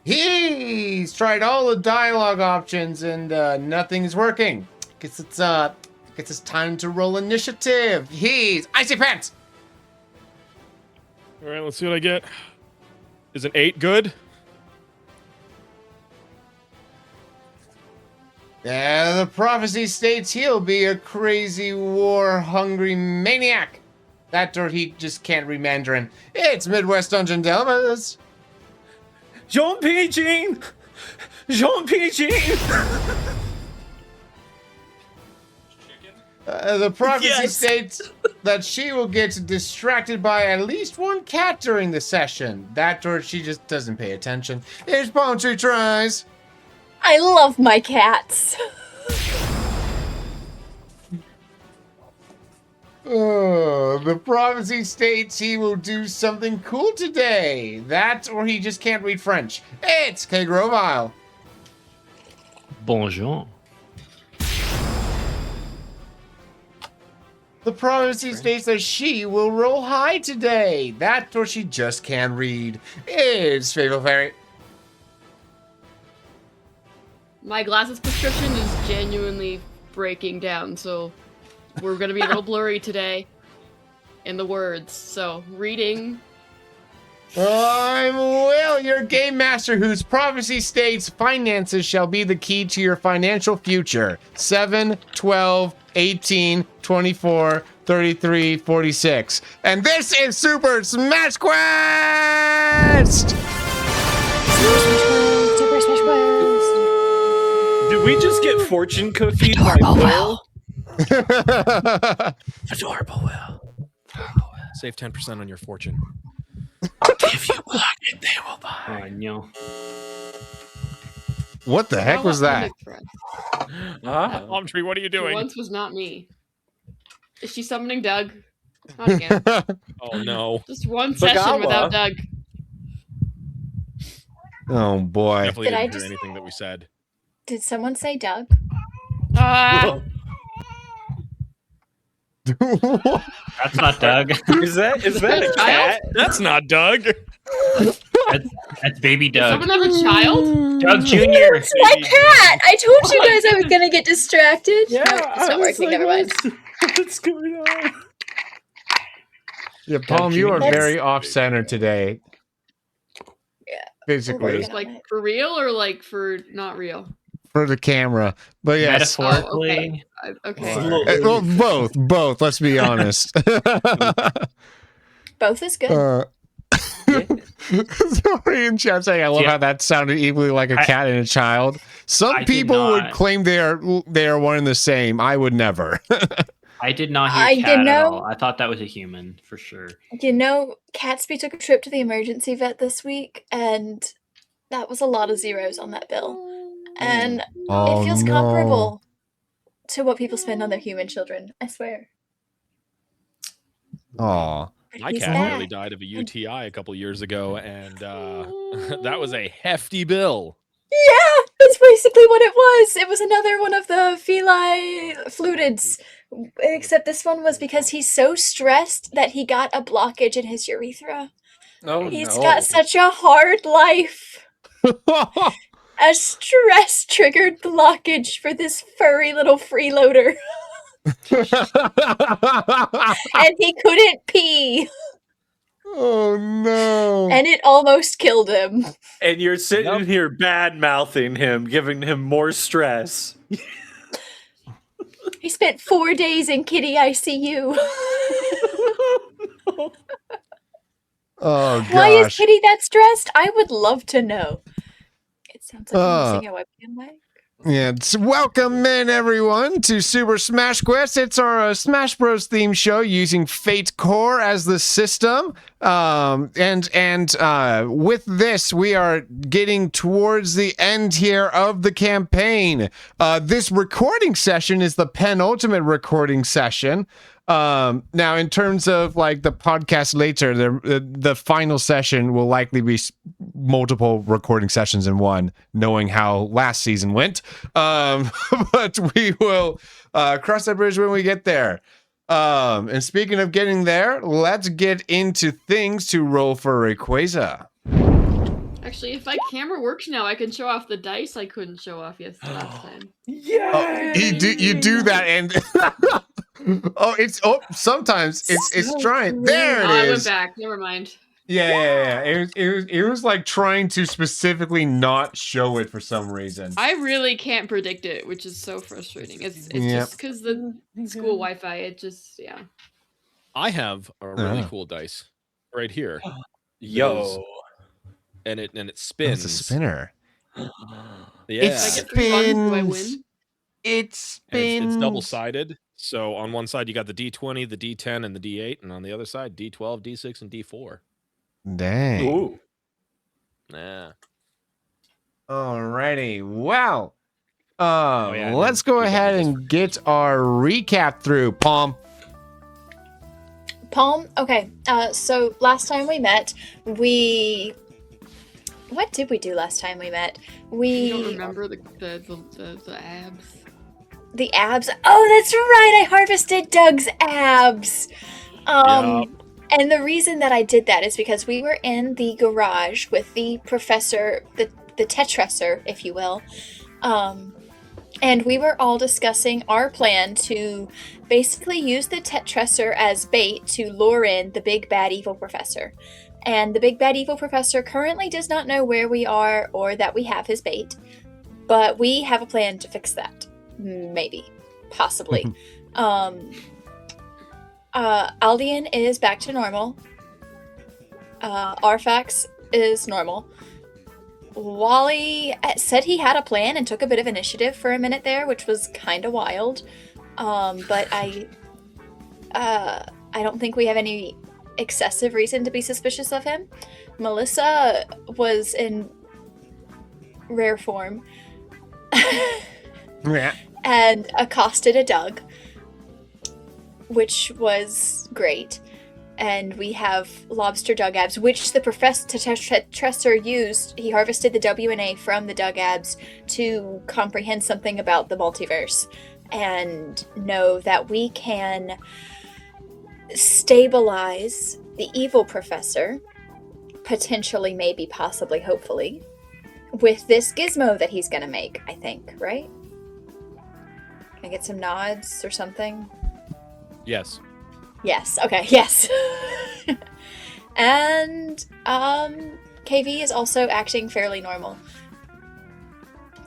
He's tried all the dialogue options and nothing's working. Guess it's time to roll initiative. He's Icy Pants. All right, let's see what I get. Is an 8 good? The prophecy states he'll be a crazy, war-hungry maniac. That or he just can't read Mandarin. It's Midwest Dungeon Delvers. Jean-Pierre! The prophecy Yes. states that she will get distracted by at least one cat during the session. That or she just doesn't pay attention. It's Palm Tree Tries. I love my cats. The prophecy states he will do something cool today. That or he just can't read French. It's K. Grovile. Bonjour. The prophecy states that she will roll high today. That or she just can't read. It's Fatal Fairy. My glasses prescription is genuinely breaking down, so we're gonna be a little blurry today in the words. So, reading. I'm Will, your game master, whose prophecy states finances shall be the key to your financial future. 7, 12, 18, 24, 33, 46. And this is Super Smash Quest! Super Smash Bros. Did we just get fortune cookied by Will? Adorable Will. Save 10% on your fortune. If you want it, they will buy. Oh, no. What the heck was that? Palm Tree, what are you doing? Once was not me. Is she summoning Doug? Not again. Oh, no. Just one session Bagawa. without Doug. Oh boy. Definitely Did I didn't hear just- anything that we said. Did someone say Doug? That's not Doug. Is that a cat? That's not Doug. That's baby Does Doug. someone have a child? Doug Jr. It's my cat! I told you guys I was gonna get distracted. Yeah, No, it's not working. Never mind. What's going on? Yeah, Palm, you are That's- very off-center today. Yeah. Physically. Working. Like, for real or like for not real? For the camera. But yes. Metaphorically. Okay. Well, both, let's be honest. Both is good. Sorry, in chat saying I love how that sounded equally like a cat and a child. Some I did people would not. claim they are one and the same. I would never. I did not hear I cat didn't at know. all. I thought that was a human for sure. You know, Catsby took a trip to the emergency vet this week, and that was a lot of zeros on that bill. And Oh, it feels no. comparable to what people spend on their human children. I swear. Aw. But My he's cat back. nearly died of a UTI a couple years ago, and that was a hefty bill. Yeah, that's basically what it was. It was another one of the feli flutids. Except this one was because he's so stressed that he got a blockage in his urethra. Oh, He's got such a hard life. A stress-triggered blockage for this furry little freeloader. And he couldn't pee. Oh no. And it almost killed him. And you're sitting here bad-mouthing him, giving him more stress. He spent 4 days in kitty ICU. Oh gosh. Why is Kitty that stressed? I would love to know. It sounds like I'm using a webcam mic. Yeah, welcome in everyone to Super Smash Quest. It's our Smash Bros. Theme show using Fate Core as the system. And with this, we are getting towards the end here of the campaign. This recording session is the penultimate recording session. Now, in terms of like the podcast later, the final session will likely be multiple recording sessions in one, knowing how last season went. But we will cross that bridge when we get there. And speaking of getting there, let's get into things to roll for Rayquaza. Actually, Actually, if my camera works now, I can show off the dice I couldn't show off last time. Yeah. You do that and sometimes it's So trying. true. There it Oh, I went is. back. Never mind. Yeah. It was like trying to specifically not show it for some reason. I really can't predict it, which is so frustrating. It's Yep. just because the school Wi-Fi. It just I have a really Oh. cool dice right here, Yo. and it Oh, spins. it's a spinner. Yeah, If I get 3 ones, do I win? It And spins. it's double sided. So on one side you got the D20, the D10, and the D8, and on the other side D12, D6, and D4. Dang. Ooh. Yeah. Alrighty. Well, yeah, let's and go you got ahead this and get our recap through, Palm. Palm. Okay. So last time we met, what did we do last time we met? You don't remember the abs? The abs. Oh, that's right. I harvested Doug's abs. And the reason that I did that is because we were in the garage with the professor, the Tetresser, if you will. And we were all discussing our plan to basically use the Tetresser as bait to lure in the big bad evil professor. And the big bad evil professor currently does not know where we are or that we have his bait. But we have a plan to fix that. Maybe. Possibly. Aldian is back to normal. Arfax is normal. Wally said he had a plan and took a bit of initiative for a minute there, which was kind of wild. But I don't think we have any excessive reason to be suspicious of him. Melissa was in rare form Yeah. and accosted a Doug, which was great. And we have lobster Doug abs, which the Professor Tresser used. He harvested the WNA from the Doug abs to comprehend something about the multiverse and know that we can stabilize the evil professor, potentially, maybe, possibly, hopefully, with this gizmo that he's gonna make, I think, right? Can I get some nods or something? Yes. Yes, okay, yes. And KV is also acting fairly normal.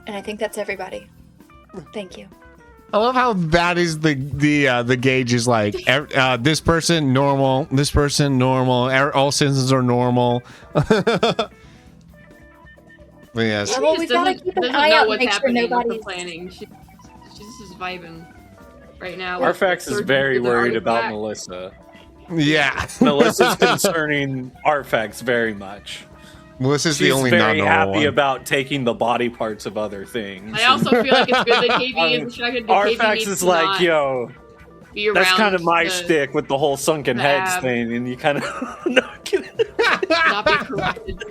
And I think that's everybody. Thank you. I love how that is the gauge is like this person normal, this person normal, all citizens are normal. But yes. Well, She we've just gotta doesn't keep an doesn't eye know out and what's make sure happening with the nobody's- planning. She's just vibing right now. with Arfax is searching very for the worried about artifact. Melissa. Yeah. Melissa's concerning Arfax very much. Melissa's She's the only very non-normal happy one. about taking the body parts of other things. I also feel like it's good that KV is distracted. But KV Arfax needs is to like, not yo, be around that's kind of my the- shtick with the whole sunken the heads ab. thing, and you kind of no I'm kidding. not be corrected.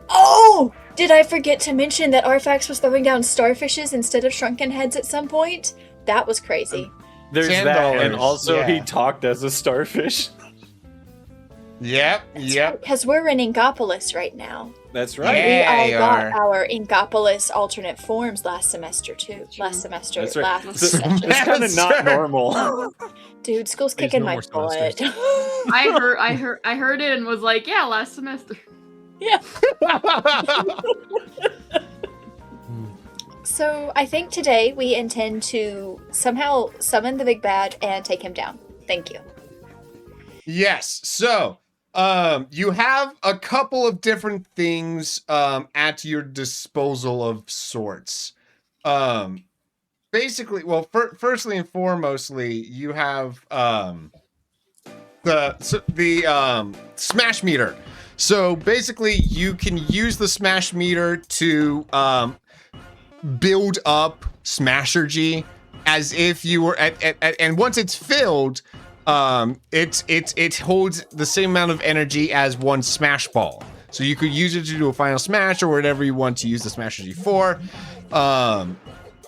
Oh! Did I forget to mention that Arfax was throwing down starfishes instead of shrunken heads at some point? That was crazy. There's $10, that, and also yeah. he talked as a starfish. Yep. Because we're in Ingopolis right now. That's right. Yeah. We you all got are. our Ingopolis alternate forms last semester too. Last semester, That's right. last It's session. kind of not normal. Dude, school's There's kicking no my more butt. semesters. I heard it and was like, yeah, last semester. Yeah. So I think today we intend to somehow summon the big bad and take him down. Thank you. Yes. So, you have a couple of different things at your disposal of sorts. Basically, well, firstly and foremostly, you have the smash meter. So basically, you can use the smash meter to build up Smashergy as if you were and once it's filled, it holds the same amount of energy as one smash ball. So you could use it to do a final smash or whatever you want to use the Smashergy for.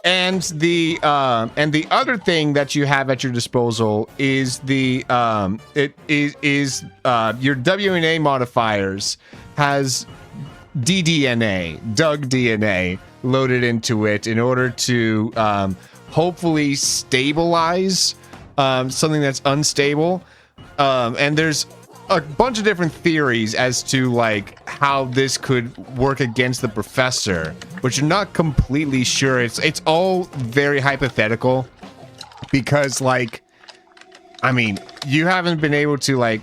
and the other thing that you have at your disposal is your WNA modifiers has DDNA, Doug DNA, loaded into it in order to hopefully stabilize something that's unstable. And there's a bunch of different theories as to like how this could work against the professor, which you're not completely sure. It's all very hypothetical because like, I mean, you haven't been able to like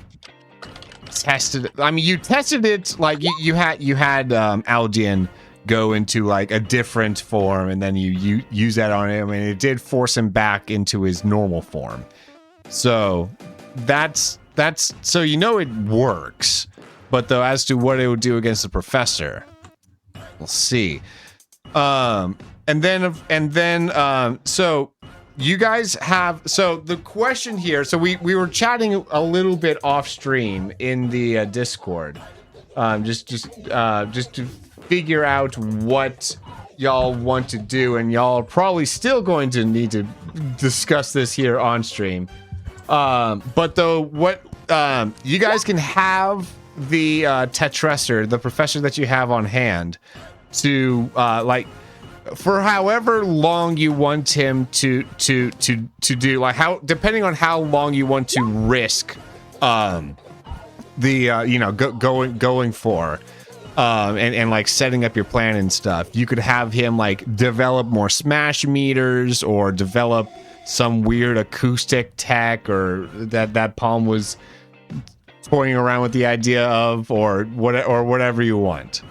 test it. I mean, you tested it like you had Aldian go into like a different form, and then you use that on him, and it did force him back into his normal form. So that's so you know it works, but though as to what it would do against the professor, we'll see. And then so you guys have, so the question here, so we were chatting a little bit off stream in the Discord, just to figure out what y'all want to do, and y'all are probably still going to need to discuss this here on stream. But though, what you guys can have the Tetresser, the professor that you have on hand, to like for however long you want him to do, like how, depending on how long you want to risk going for and like setting up your plan and stuff. You could have him like develop more smash meters or develop some weird acoustic tech, or that Palm was toying around with the idea of, or whatever you want.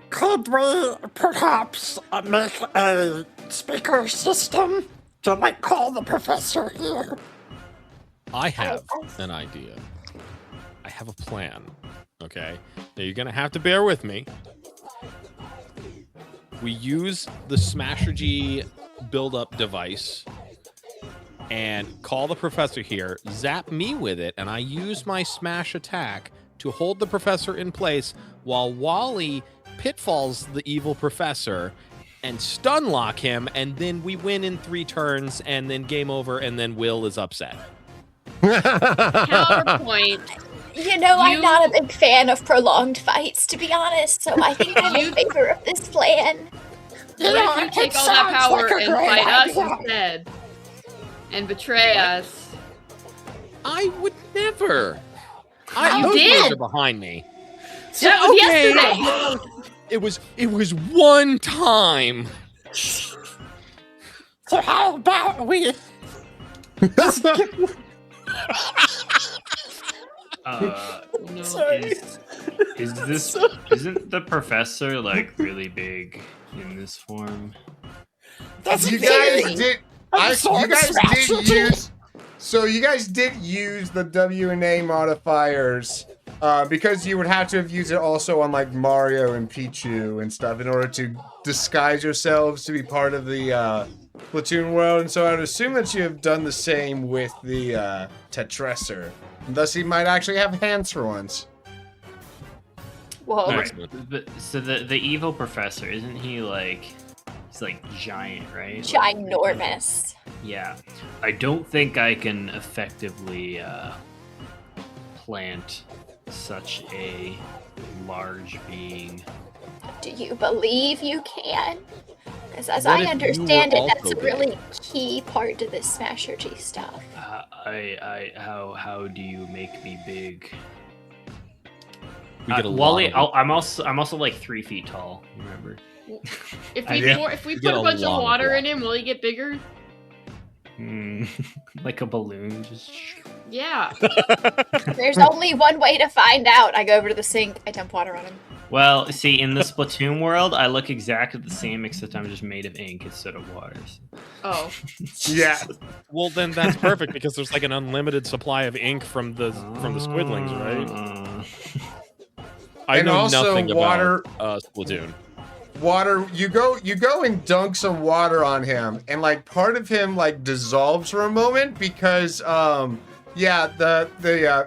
Could we perhaps make a speaker system to like call the professor here? I have an idea. I have a plan. Okay. Now you're gonna have to bear with me. We use the Smashergy build-up device and call the professor here, zap me with it, and I use my smash attack to hold the professor in place while Wally pitfalls the evil professor and stun lock him, and then we win in 3 turns, and then game over, and then Will is upset. Counterpoint. I'm not a big fan of prolonged fights, to be honest, so I think I'm in favor of this plan. What if you take all that power and fight us instead? And betray us? I would never. You did! Are behind me. That was yesterday! It was one time. So how about we... No. Sorry. Isn't the professor like really big in this form? That's You very- guys did. I'm You sorry, guys Smashergy. did use. So you guys did use the WNA modifiers because you would have to have used it also on like Mario and Pichu and stuff in order to disguise yourselves to be part of the Platoon world. And so I would assume that you have done the same with the Tetresser. And thus he might actually have hands for once. Whoa. Alright, but so the evil professor, isn't he like, he's like giant, right? Ginormous. Yeah. I don't think I can effectively plant such a large being. Do you believe you can? Because as What I if you understand were it, that's also a really key part to this Smashergy stuff. How do you make me big? We get a Wally, lot of I'm also like 3 feet tall. Remember? If we get put a a bunch lot of of water water. in him, will he get bigger? Like a balloon, just. Yeah. There's only one way to find out. I go over to the sink, I dump water on him. Well, see, in the Splatoon world, I look exactly the same, except I'm just made of ink instead of water. Oh. Yeah. Well, then that's perfect because there's like an unlimited supply of ink from the squidlings, right? I And know also nothing water- about Splatoon. Water, you go and dunk some water on him, and like part of him like dissolves for a moment because the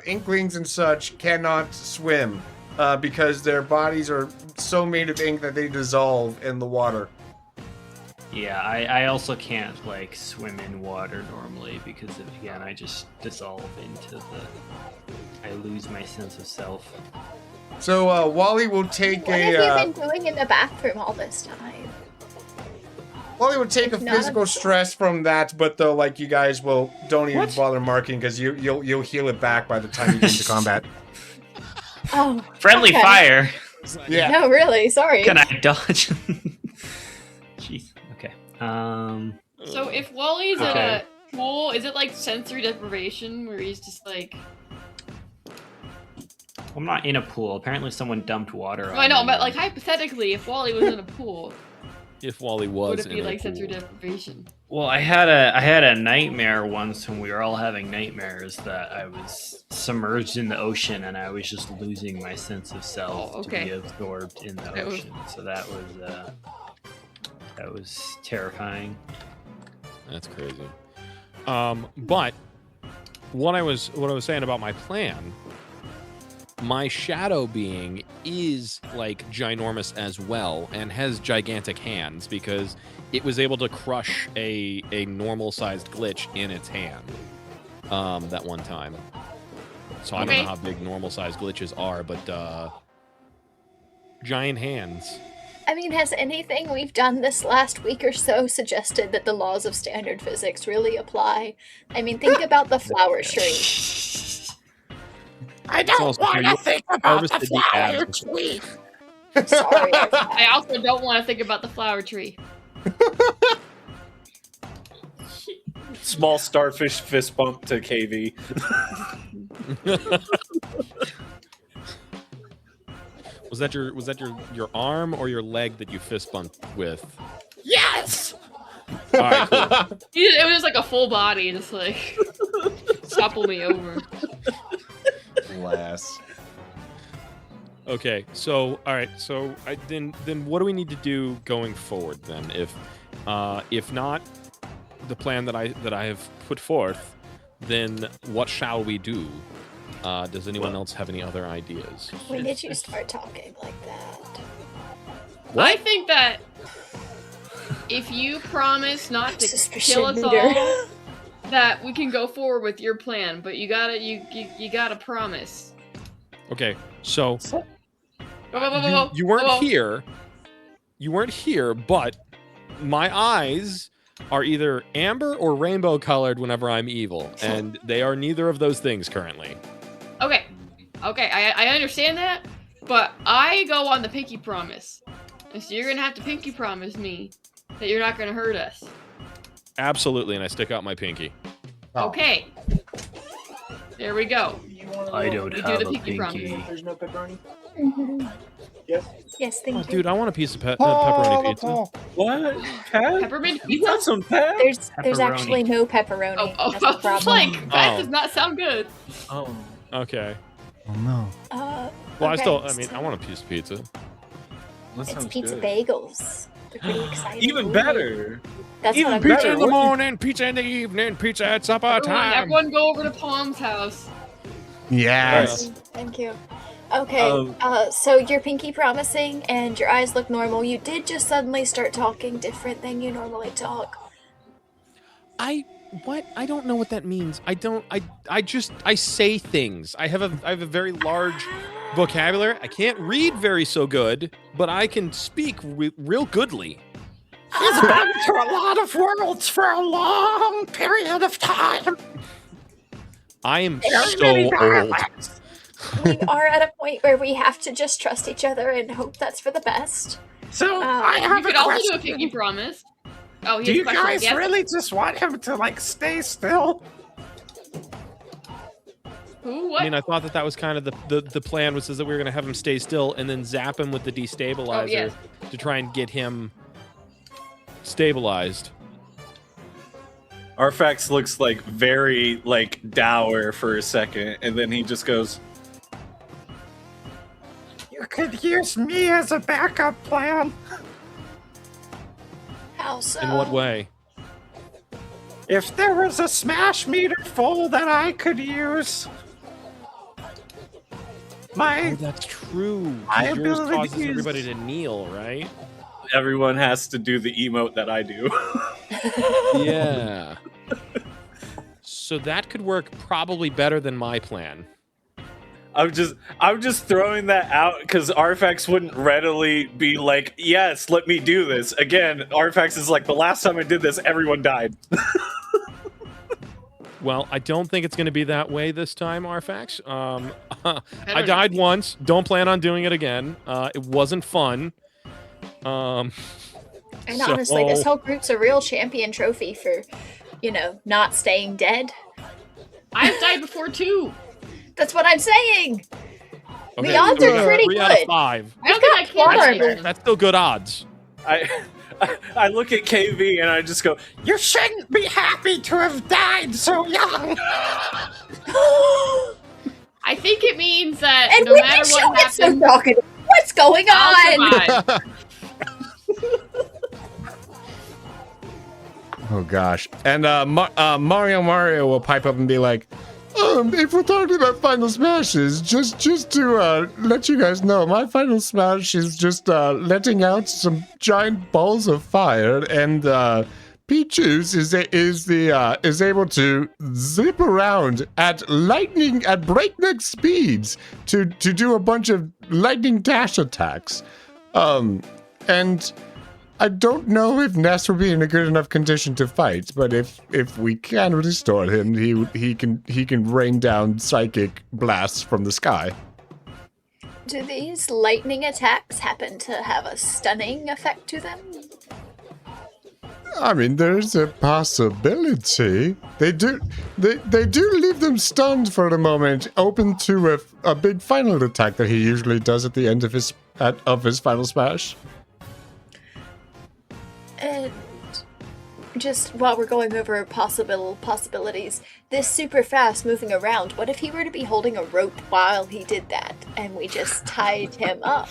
inklings and such cannot swim because their bodies are so made of ink that they dissolve in the water. Yeah, I also can't like swim in water normally because again I just dissolve into I lose my sense of self. So Wally will take What have you been doing in the bathroom all this time? Wally would take a If not, physical I'm- stress from that, but though like you guys don't even bother marking because you'll heal it back by the time you get into combat. Oh, Friendly okay. fire. Yeah. No, really. Sorry. Can I dodge? Jeez. Okay. So if Wally's in Okay. a pool, is it like sensory deprivation where he's just like? I'm not in a pool. Apparently, someone dumped water on I know, me. but like hypothetically, if Wally was in a pool, If Wally was would it in be a like pool. sensory deprivation? Well, I had a nightmare once when we were all having nightmares that I was submerged in the ocean and I was just losing my sense of self Oh, okay. to be absorbed in the That was- ocean. So that was terrifying. That's crazy. But what I was saying about my plan, my shadow being is like ginormous as well and has gigantic hands because it was able to crush a normal sized glitch in its hand that one time. So I don't Okay. know how big normal sized glitches are, but giant hands. I mean, has anything we've done this last week or so suggested that the laws of standard physics really apply? I mean, think about the flower tree. I don't also want true. to You think about the harvested the flower abs. tree. Sorry. I also don't want to think about the flower tree. Small starfish fist bump to KV. Was that your arm or your leg that you fist bumped with? Yes! All right, cool. It was just like a full body, just like topple me over. Bless. Okay, so all right, so then what do we need to do going forward then? If not the plan that I have put forth, then what shall we do? Does anyone else have any other ideas? When did you start talking like that? I think that if you promise not to Suspicion kill us meter. all, that we can go forward with your plan. But you gotta promise. Okay, so Whoa, whoa, whoa, whoa, whoa. you weren't Whoa, whoa. here. You weren't here, but my eyes are either amber or rainbow colored whenever I'm evil, and they are neither of those things currently. Okay, I understand that, but I go on the pinky promise, and so you're gonna have to pinky promise me that you're not gonna hurt us. Absolutely, and I stick out my pinky. Oh. Okay. There we go. I don't We do have the a pinky promise. pinky. There's no pepperoni? Mhm. Yes. Yes, Oh, thank you. dude, I want a piece of pepperoni pizza. What? Pep? Peppermint You pizza? got some pep? There's Pepperoni. actually no pepperoni. Oh, That's the I was problem. like, that Oh. does not sound good. Oh. Okay. Oh no. Well, I okay, still, I mean, so I want a piece of pizza. That It's sounds pizza good. bagels. They're pretty exciting. Even better. That's even what I'm better. Pizza in the What you- morning, pizza in the evening, pizza at supper Everyone go over to Palm's house. Yes. Thank you. Okay, so you're pinky promising and your eyes look normal. You did just suddenly start talking different than you normally talk. What? I don't know what that means. I say things. I have a very large vocabulary. I can't read very so good, but I can speak real goodly. He's been to a lot of worlds for a long period of time. I am Very so many old. dialects. We are at a point where we have to just trust each other and hope that's for the best. So I You have could a also do a question. pinky promise. Oh, he Do has you a question. guys Yes? really just want him to like stay still? Who? What? I mean, I thought that was kind of the plan, was that we were going to have him stay still and then zap him with the destabilizer yes. to try and get him stabilized. Arfax looks like very like dour for a second, and then he just goes, You could use me as a backup plan. How so? In what way? If there was a smash meter full that I could use. Oh, My that's true. 'cause My yours abilities- causes everybody to kneel, right? everyone has to do the emote that I do. Yeah. So that could work probably better than my plan. I'm just throwing that out because Arfax wouldn't readily be like, yes, let me do this. Again, Arfax is like, the last time I did this, everyone died. Well, I don't think it's going to be that way this time, Arfax. I don't died once. Don't plan on doing it again. It wasn't fun. And honestly, this whole group's a real champion trophy for, not staying dead. I've died before too. That's what I'm saying. Okay, The odds are pretty 3 good. out of 5. I don't think I can That's die. That's still good odds. I look at KV and I just go, You shouldn't be happy to have died so young. I think it means that And no matter show what it so happens, talkative. What's going on? I'll survive. Oh gosh. And Mario will pipe up and be like, if we're talking about Final Smashes, just to let you guys know, my Final Smash is just letting out some giant balls of fire, and Pichu's is able to zip around at breakneck speeds to do a bunch of lightning dash attacks. And I don't know if Ness will be in a good enough condition to fight, but if we can restore him, he can rain down psychic blasts from the sky. Do these lightning attacks happen to have a stunning effect to them? I mean, there's a possibility. They do leave them stunned for a moment, open to a big final attack that he usually does at the end of his final smash. And just while we're going over possibilities, this super fast moving around, what if he were to be holding a rope while he did that, and we just tied him up?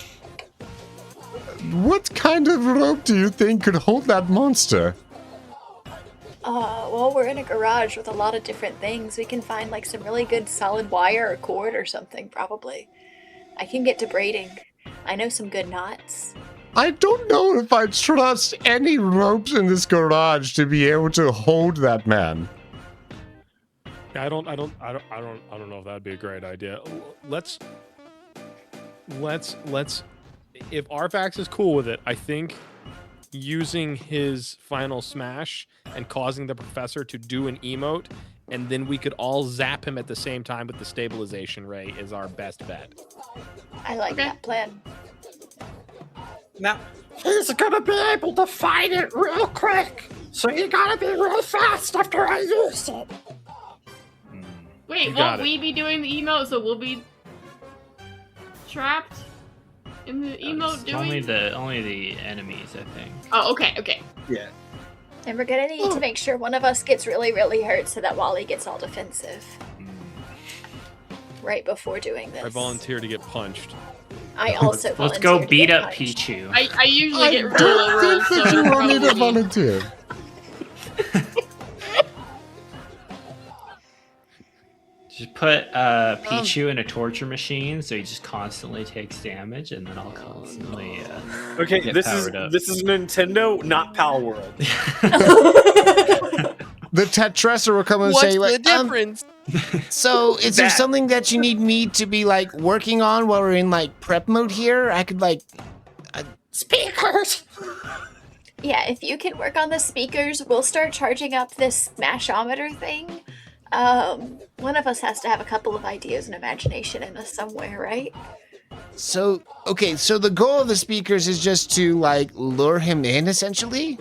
What kind of rope do you think could hold that monster? Well, we're in a garage with a lot of different things. We can find like some really good solid wire or cord or something, probably. I can get to braiding. I know some good knots. I don't know if I trust any ropes in this garage to be able to hold that man. I don't know if that'd be a great idea. Let's if Arfax is cool with it, I think using his final smash and causing the professor to do an emote, and then we could all zap him at the same time with the stabilization ray is our best bet. I like that plan. Now, he's gonna be able to fight it real quick, so you gotta be real fast after I use it. Wait, You got won't we be doing the emote, so we'll be trapped in the emote doing? Only the enemies, I think. Oh, okay. yeah. And we're gonna need to make sure one of us gets really, really hurt so that Wally gets all defensive. Right before doing this. I volunteer to get punched. I also Let's go volunteer to beat get up punched. Pichu. I usually get I really don't rolls, think so that you will need a probably- volunteer. Just put Pichu in a torture machine, so he just constantly takes damage, and then I'll constantly. Okay, Get this powered up. is Nintendo, not Pal World. The Tetresser will come and say, like, so is there something that you need me to be, like, working on while we're in, like, prep mode here? I could, like... Speakers! Yeah, if you can work on the speakers, we'll start charging up this Smashometer thing. One of us has to have a couple of ideas and imagination in us somewhere, right? So, okay, so the goal of the speakers is just to, like, lure him in, essentially?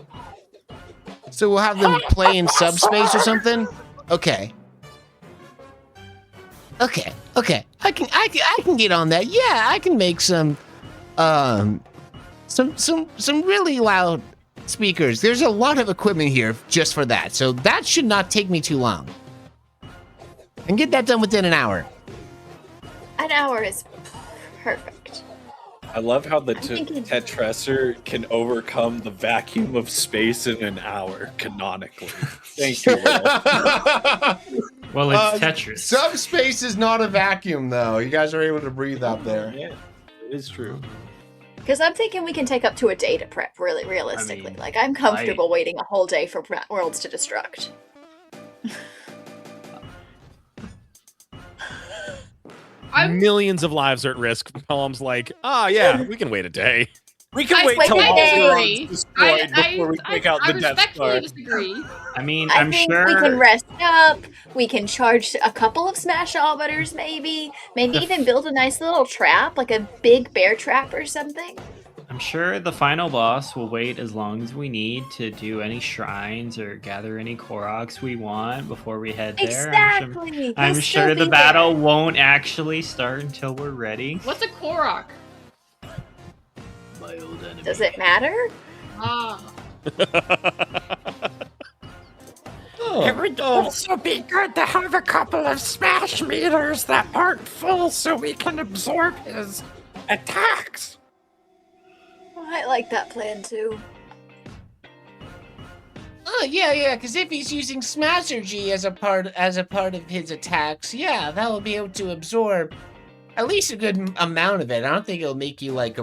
So we'll have them play in subspace or something? Okay. Okay. I can get on that. Yeah, I can make some really loud speakers. There's a lot of equipment here just for that, so that should not take me too long. And get that done within an hour. An hour is perfect. I love how the thinking- Tetresser can overcome the vacuum of space in an hour, canonically. Thank you, Will. Well, it's Tetris. Subspace is not a vacuum, though. You guys are able to breathe out there. Yeah, it is true. Because I'm thinking we can take up to a day to prep, really, realistically. mean, like, I'm comfortable waiting a whole day for worlds to destruct. Millions of lives are at risk. Palm's like, yeah, we can wait a day. We can I wait till wait all a the day. world's destroyed before we take out I the Death respectfully Star. disagree. I mean, I I'm think sure we can rest up. We can charge a couple of smash-ometers, maybe. Maybe even build a nice little trap, like a big bear trap or something. I'm sure the final boss will wait as long as we need to do any shrines or gather any Koroks we want before we head there. Exactly. I'm He'll sure still the be battle there. won't actually start until we're ready. What's a Korok? My old enemy. Does it matter? Ah, It would also be good to have a couple of smash meters that aren't full so we can absorb his attacks. I like that plan too. Oh yeah, because if he's using Smashergy as a part of his attacks, yeah, that will be able to absorb at least a good amount of it. I don't think it'll make you like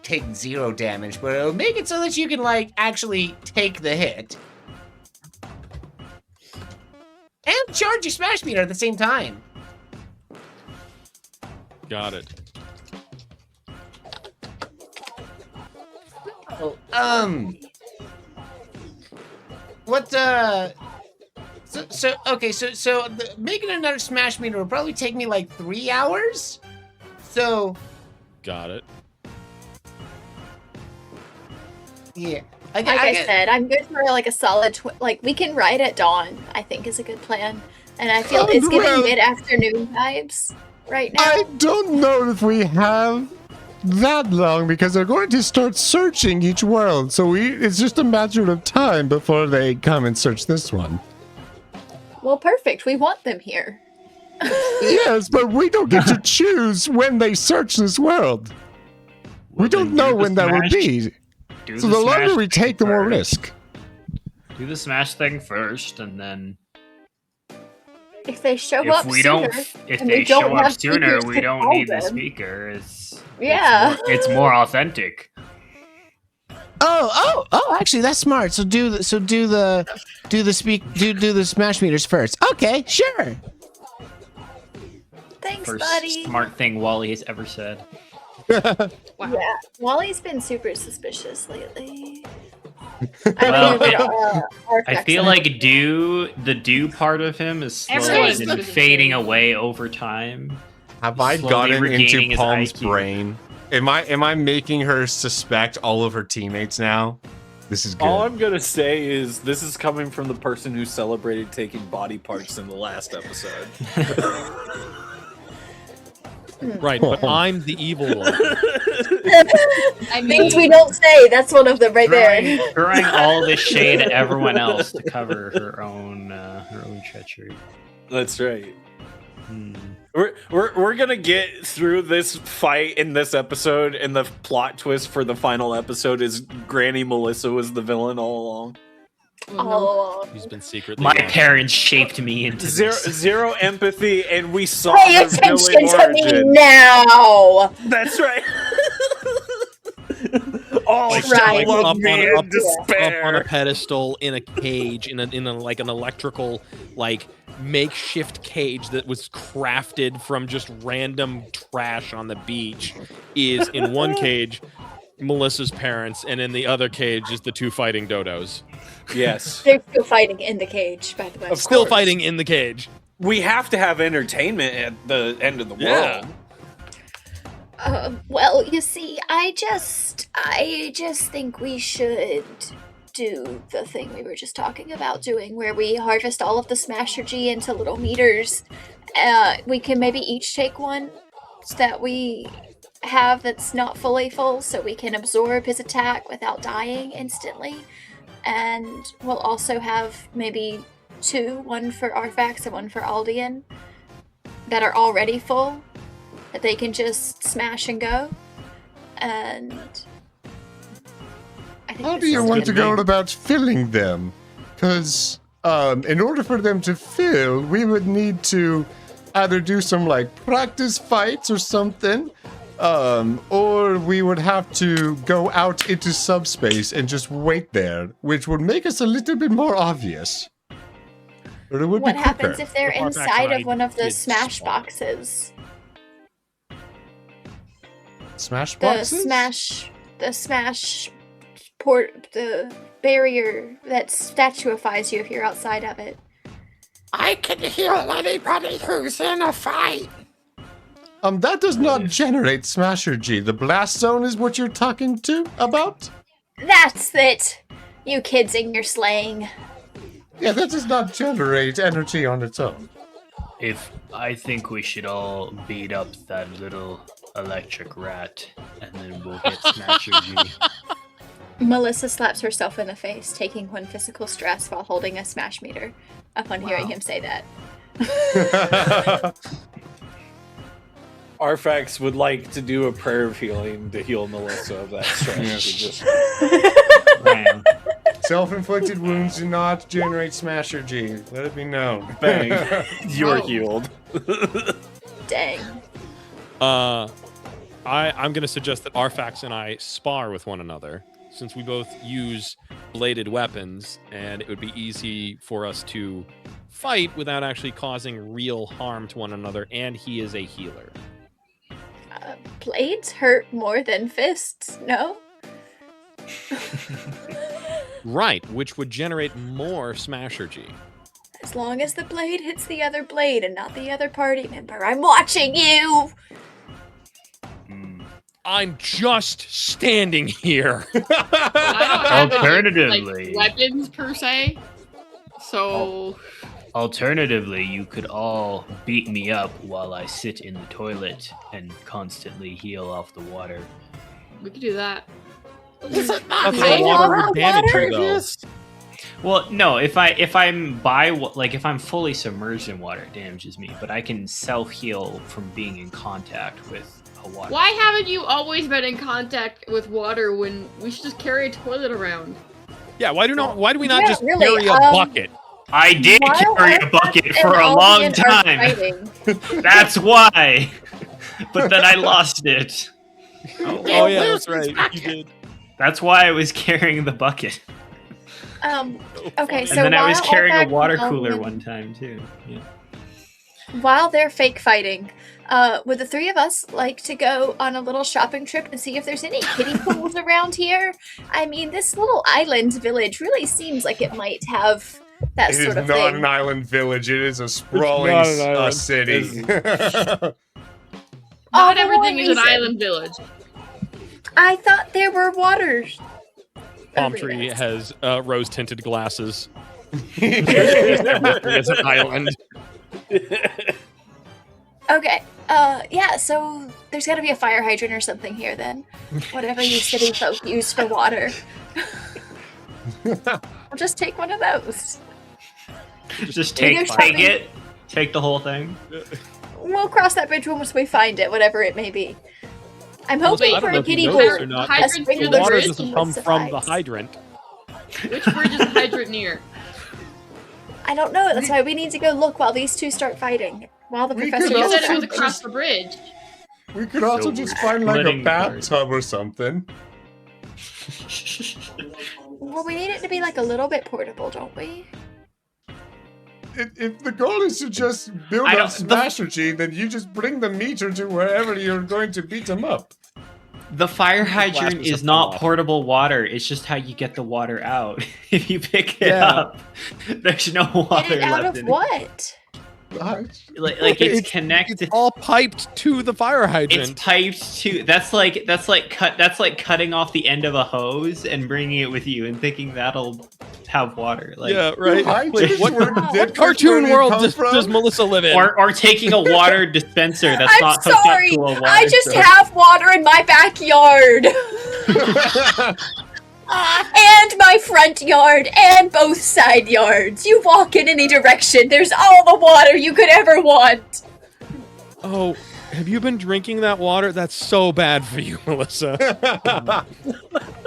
take 0 damage, but it'll make it so that you can like actually take the hit and charge your smash meter at the same time. Got it. What so making another smash meter will probably take me like 3 hours. So Got it. yeah, Like I said, I'm good for like a solid. Like we can ride at dawn. I think is a good plan, and I feel it's giving well- mid-afternoon vibes right now. I don't know if we have that long because they're going to start searching each world. So it's just a matter of time before they come and search this one. Well, perfect. We want them here. Yes, but we don't get to choose when they search this world. We don't know when that will be. So the longer we take, the more risk. Do the smash thing first, and then If they show if up we sooner, don't, if and they we don't show up have sooner, speakers we to don't call need the them. speaker. Yeah. it's more authentic. Oh! Actually, that's smart. So do the smash meters first. Okay, sure. Thanks, First buddy. smart thing Wally has ever said. Yeah, Wally's been super suspicious lately. Well, I I feel like the do part of him is slowly Everyone's been good at fading this. away over time. Have I Slowly gotten regaining into his Palm's IQ. brain? Am I making her suspect all of her teammates now? This is good. All I'm gonna say is this is coming from the person who celebrated taking body parts in the last episode. Right, but I'm the evil one. I Things mean, we don't say. That's one of them right there. Throwing all this shade at everyone else to cover her own treachery. That's right. Hmm. We're gonna get through this fight in this episode, and the plot twist for the final episode is Granny Melissa was the villain all along. Oh, He's been secretly. My watching. parents shaped me into this. Zero empathy, and we saw pay the attention villain to me origin. now. That's right. Oh, Like, Right. like love me in up despair. on a pedestal in a cage in a like an electrical like makeshift cage that was crafted from just random trash on the beach is in one cage Melissa's parents, and in the other cage is the two fighting dodos. Yes. They're still fighting in the cage, by the way. Of Still course. fighting in the cage. We have to have entertainment at the end of the Yeah. world. Well, you see, I just think we should do the thing we were just talking about doing, where we harvest all of the Smashergy into little meters. We can maybe each take one that we have that's not fully full, so we can absorb his attack without dying instantly. And we'll also have maybe two, one for Arfax and one for Aldian, that are already full, that they can just smash and go. And I think How this do you is want to gonna go about filling them? Because in order for them to fill, we would need to either do some like practice fights or something, Or we would have to go out into subspace and just wait there, which would make us a little bit more obvious. Or it would What be happens quicker. if they're Far back inside when of I one of the did smash spawn. boxes? Smash The boxes? the barrier that statuifies you if you're outside of it. I can heal anybody who's in a fight. That does not generate Smasher G. The blast zone is what you're talking about? That's it! You kids and your slang. Yeah, that does not generate energy on its own. If I think we should all beat up that little electric rat, and then we'll get Smasher G. Melissa slaps herself in the face, taking one physical stress while holding a smash meter, upon hearing him say that. Arfax would like to do a prayer of healing to heal Melissa of that stress. Man, Self-inflicted wounds do not generate Smasher G. Let it be known. Bang. You're Oh. healed. Dang. I'm going to suggest that Arfax and I spar with one another, since we both use bladed weapons, and it would be easy for us to fight without actually causing real harm to one another, and he is a healer. Blades hurt more than fists, no? Right, which would generate more Smasher G. As long as the blade hits the other blade and not the other party member, I'm watching you! I'm just standing here. I don't have any, Alternatively- like, weapons per se. So alternatively, you could all beat me up while I sit in the toilet and constantly heal off the water. we could do that. Is it not That's Hang a safe lot on, of for advantage, though. previous? Well, no, if I'm if I'm fully submerged in water, it damages me, but I can self-heal from being in contact with a water. Why haven't you always been in contact with water when we should just carry a toilet around? Yeah, why do we not Yeah, just really, carry a bucket? I did While carry a Arfax bucket and for a long Albion are time. fighting, That's why. But then I lost it. Oh yeah, that's right. You did. That's why I was carrying the bucket. okay, And so then I was while carrying Arfax a water and cooler Albion- one time too. Yeah. While they're fake fighting, would the three of us like to go on a little shopping trip and see if there's any kiddie pools around here? I mean, this little island village really seems like it might have that It is sort of not thing. an island village. It is a sprawling not an island. city. Not the everything more is an reason. island village. I thought there were waters. Palm over tree there. has rose-tinted glasses. It's an island. Okay. Yeah, so there's gotta be a fire hydrant or something here then. Whatever you city folk use for water. I'll just take one of those. Just We go take shopping. it. Take the whole thing. We'll cross that bridge once we find it, whatever it may be. I'm hoping I don't for know a if you kiddie know pool. this or not, The hydrant A spring near in The the water bridge? doesn't would come from the suffice. hydrant. Which bridge is the hydrant near? I don't know. That's why we need to go look while these two start fighting. While the We professor could You does said it also was something. across the bridge. We could also So just we're find like a splitting apart. bathtub or something. Well, we need it to be like a little bit portable, don't we? If the goal is to just build I up don't- the- Smasher G, then you just bring the meter to wherever you're going to beat them up. The fire hydrant Glasses is up not off. portable water. It's just how you get the water out. If you pick it Yeah. up, there's no Get water it out left of in what? Like it's connected. It's all piped to the fire It's hydrant. piped to. That's like cutting off the end of a hose and bringing it with you and thinking that'll have water. Like, yeah, right. Hydrants What, were what different cartoon where they world come does, from. does Melissa live in? Or taking a water dispenser that's I'm not hooked sorry. up to a water. I just source. have water in my backyard. And my front yard and both side yards. You walk in any direction, there's all the water you could ever want. Oh, have you been drinking that water? That's so bad for you, Melissa.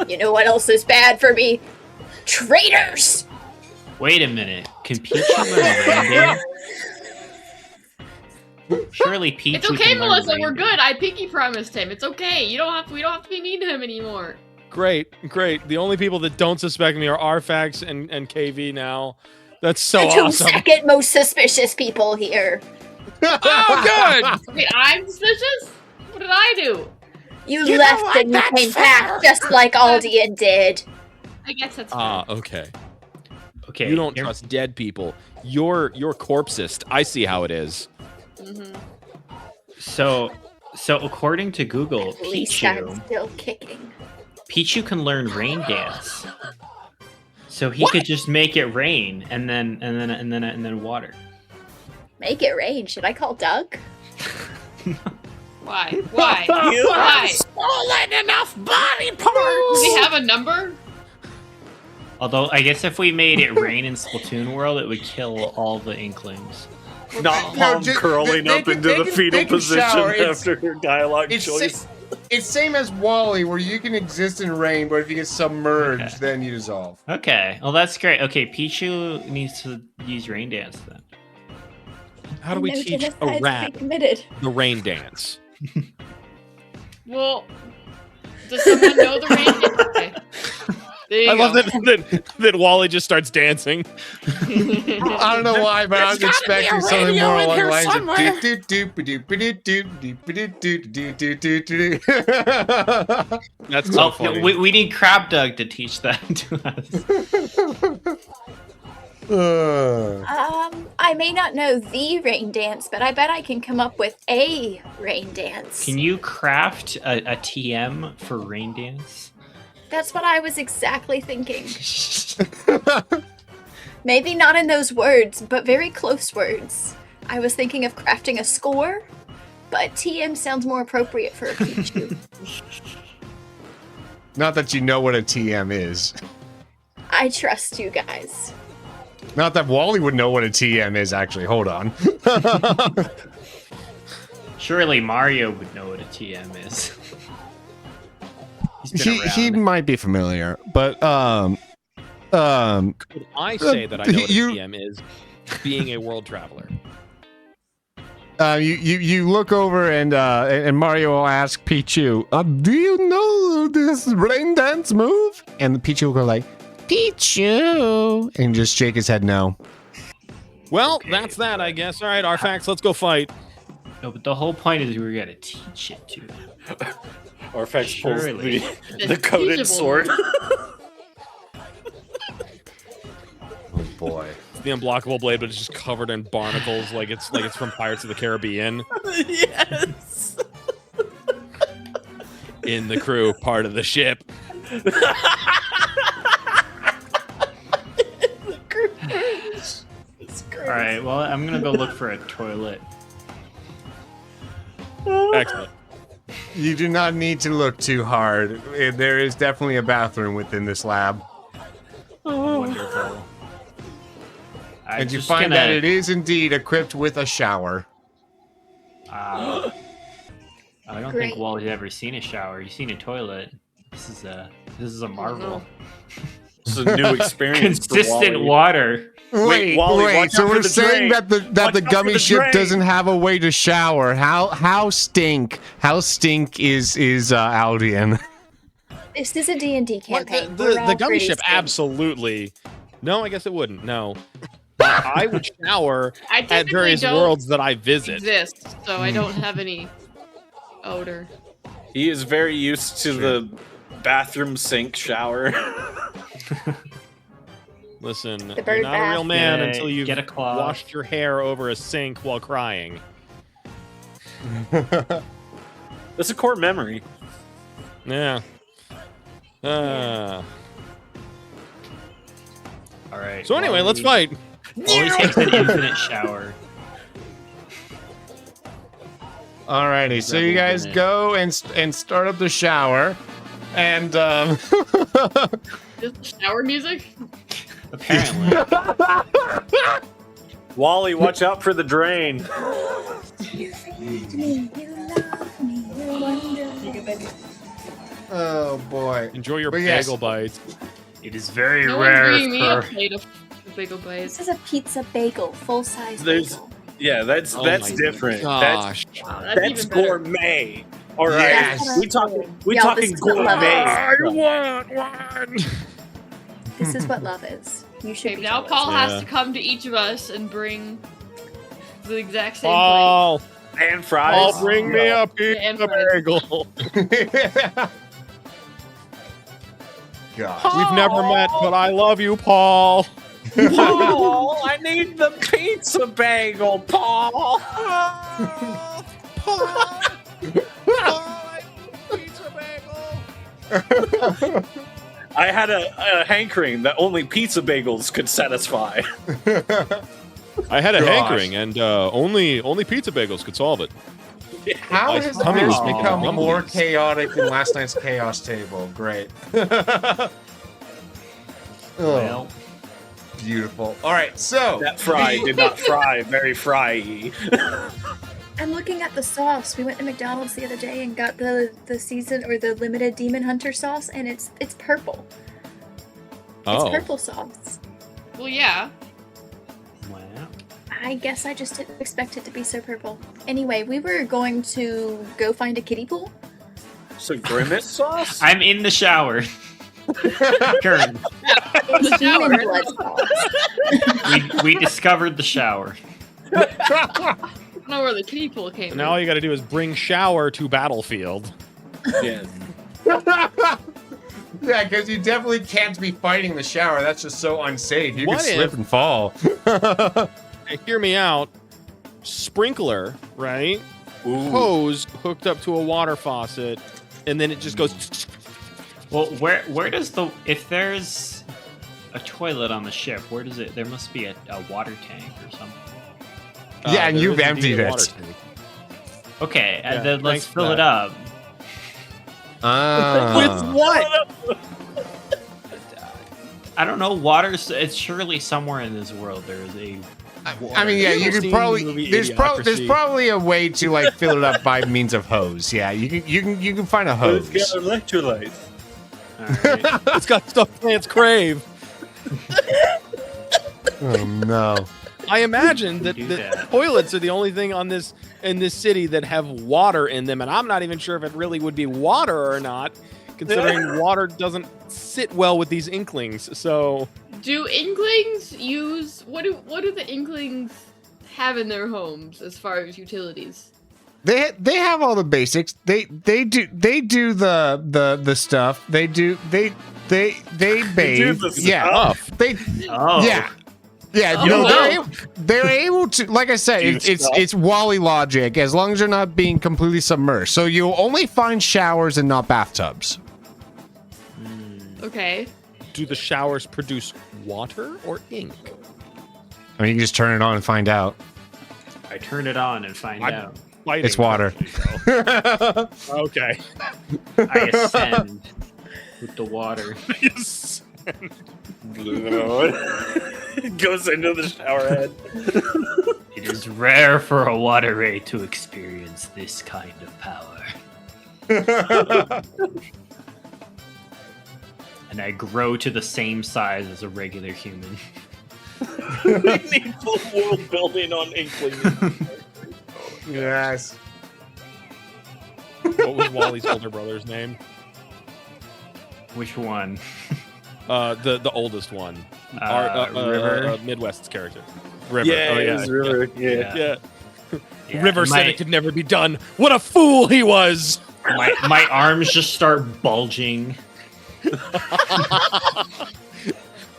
You know what else is bad for me? Traitors! Wait a minute. Can Pichu and Randy? Surely Pichu It's okay, can learn Melissa. rain We're dance. good. I pinky promised him. It's okay. We don't have to be mean to him anymore. Great. The only people that don't suspect me are Arfax and KV now. That's so the two awesome. second most suspicious people here. Oh, good. Wait, I'm suspicious? What did I do? You You know left what? and you That's came fair. back just like Aldian did. I guess that's fair. Okay. Okay. You don't here- trust dead people. You're corpsist. I see how it is. Mhm. So according to Google, At least I'm Pichu still kicking. can learn rain dance. So he could just make it rain and then water. Make it rain. Should I call Doug? Why? Why? You Why? have stolen enough body Do parts! we have a number? Although I guess if we made it rain in Splatoon World, it would kill all the Inklings. Not No, palm just- curling they up can- into they the can- fetal they can position shower. after her dialogue It's choice. it's same as Wally, where you can exist in rain, but if you get submerged, Okay. then you dissolve. Okay, well that's great. Okay, Pichu needs to use rain dance then. How do we No teach a genocides rat be committed. the rain dance? Well, does someone know the rain? Okay. There you I love go. that Wally just starts dancing. I don't know why, but I was There's gotta be expecting a something radio more in along the here lines of somewhere. do do do do do do do do do do do. That's so Oh, funny. we need Crab Doug to teach that to us. I may not know the rain dance, but I bet I can come up with a rain dance. Can you craft a TM for rain dance? That's what I was exactly thinking. Maybe not in those words, but very close words. I was thinking of crafting a score, but TM sounds more appropriate for a Pichu. Not that you know what a TM is. I trust you guys. Not that Wally would know what a TM is, actually. Hold on. Surely Mario would know what a TM is. He's been he around. might be familiar, but Could I say that I know what a you- TM is? Being a world traveler. you look over and Mario will ask Pichu, do you know this rain dance move? And Pichu will go like, Pichu, and just shake his head no. Well, that's that, I guess. All right, Arfax, let's go fight. No, but the whole point is we were gonna teach it to them. Arfax pulls Surely. the coated teachable. sword. Oh boy. The unblockable blade, but it's just covered in barnacles, like it's from Pirates of the Caribbean. Yes. In the crew, part of the ship. All right, well I'm gonna go look for a toilet. Excellent. You do not need to look too hard. There is definitely a bathroom within this lab. Wonderful. I'm And you just find gonna- that it is indeed equipped with a shower. I don't Great. think Wally's ever seen a shower. You've seen a toilet. This is a marvel. It's a new experience. for Consistent Wally. water. Wait, Wally, watch so out for we're the saying drain. that the Watch out for gummy the ship drain. doesn't have a way to shower. How stink is Aldian? This is a D&D What, campaign. the We're all gummy pretty ship, stink. absolutely. No, I guess it wouldn't. No. I would shower I at typically various don't worlds that I visit. exist, so I don't have any odor. He is very used to the bathroom sink shower. Listen, The you're bird not a real bath. man Get a- until you've get a cloth. washed your hair over a sink while crying. That's a core memory. Yeah. All right. So anyway, let's Wally- fight. Wally takes an infinite shower. Alrighty, so you guys Rebel go and start up the shower, and Just shower music? Apparently. Wally, watch out for the drain. oh boy. Enjoy your But yes. bagel bites. It is very No one's rare bringing me a for plate of bagel bites. This is a pizza bagel, full-size There's- bagel. Yeah, that's Oh my different. Gosh. Wow, that's That's even better. gourmet. All right, Yes. we talking Y'all, this is what love gourmet. want one. This is what love is. You should Okay, be now jealous. Paul Yeah. has to come to each of us and bring the exact same plate. Paul, And fries. Paul, bring me a Yeah, pizza and fries. bagel. God. We've never met, but I love you, Paul. Paul, I need the pizza bagel, Paul. I had a hankering that only pizza bagels could satisfy. I had a Gosh. hankering, and only pizza bagels could solve it. How My has tummy this is making become more rumblies. chaotic than last night's chaos table? Great. Well, Beautiful. All right, so That fry did not fry very fry-y. I'm looking at the sauce. We went to McDonald's the other day and got the season or the limited Demon Hunter sauce, and it's purple. It's Oh, purple sauce. Well, yeah. wow. I guess I just didn't expect it to be so purple. Anyway, we were going to go find a kiddie pool. So grimace sauce? I'm in the shower. Karen, It's demon shower. blood sauce. we discovered the shower. I don't know where the kiddie pool came and now all you got to do is bring shower to battlefield. Yeah. yeah, because you definitely can't be fighting the shower. That's just so unsafe. You What can slip if- and fall. Hey, hear me out. Sprinkler, right? Ooh. Hose hooked up to a water faucet, and then it just goes. Well, where does the if there's a toilet on the ship, where does it? There must be a water tank or something. Yeah, and there you've is indeed emptied a it. water tank. Okay, Yeah, then let's thanks for fill it that. up. Ah. What? I don't know. Water's it's surely somewhere in this world there is a. I mean, yeah, You you ever could seen probably the movie there's Idiocracy? probably a way to like fill it up by means of hose. Yeah, you can find a hose. Electrolytes. All right. It's got stuff plants crave. Oh no. I imagine We that do the that. toilets are the only thing in this city that have water in them, and I'm not even sure if it really would be water or not, considering water doesn't sit well with these inklings. So Do Inklings use what do the Inklings have in their homes as far as utilities? They have all the basics. They do the stuff. They bathe. the Yeah. stuff. They Oh, yeah. Yeah, Oh, no, wow. they're able to. Like I said, Do it's stuff. it's Wally logic. As long as you're not being completely submerged, so you'll only find showers and not bathtubs. Okay. do the showers produce water or ink? I mean, you can just turn it on and find out. I turn it on and find I- out. Fighting It's water. currently, so. Okay. I ascend with the water. Yes. Goes into the shower head. It is rare for a water ray to experience this kind of power. And I grow to the same size as a regular human. We need full world building on Inkling. Yes. What was Wally's older brother's name? Which one? The oldest one. River? Midwest's character. River. Yeah, oh, it yeah. was River. Yeah. Yeah. Yeah, River said my- it could never be done. What a fool he was! my arms just start bulging.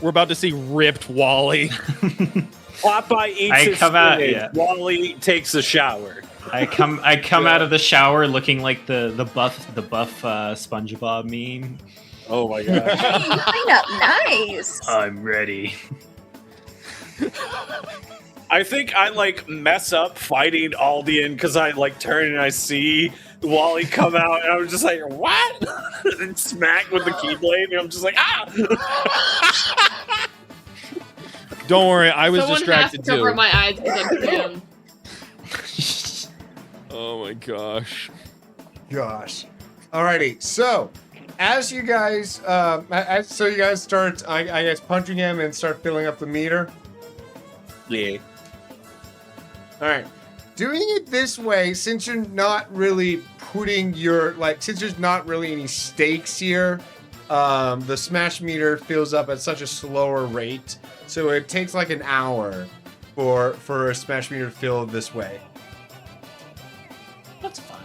We're about to see ripped Wally. Popeye eats I his come out- spinach. yeah. Wally takes a shower. I come out of the shower looking like the buff SpongeBob meme. Oh my god. Hey, line up nice. I'm ready. I think I like mess up fighting Aldian because I like turn and I see Wally come out and I was just like, what? And smack with the keyblade and I'm just like, ah! Don't worry, I was Someone distracted has to cover too. my eyes because I'm tan. Oh my gosh. Gosh. Alrighty. So, as you guys, so you guys start, I guess, punching him and start filling up the meter. Yeah. All right. Doing it this way, since you're not really since there's not really any stakes here, the smash meter fills up at such a slower rate. So it takes like an hour for a smash meter to fill this way. That's fine.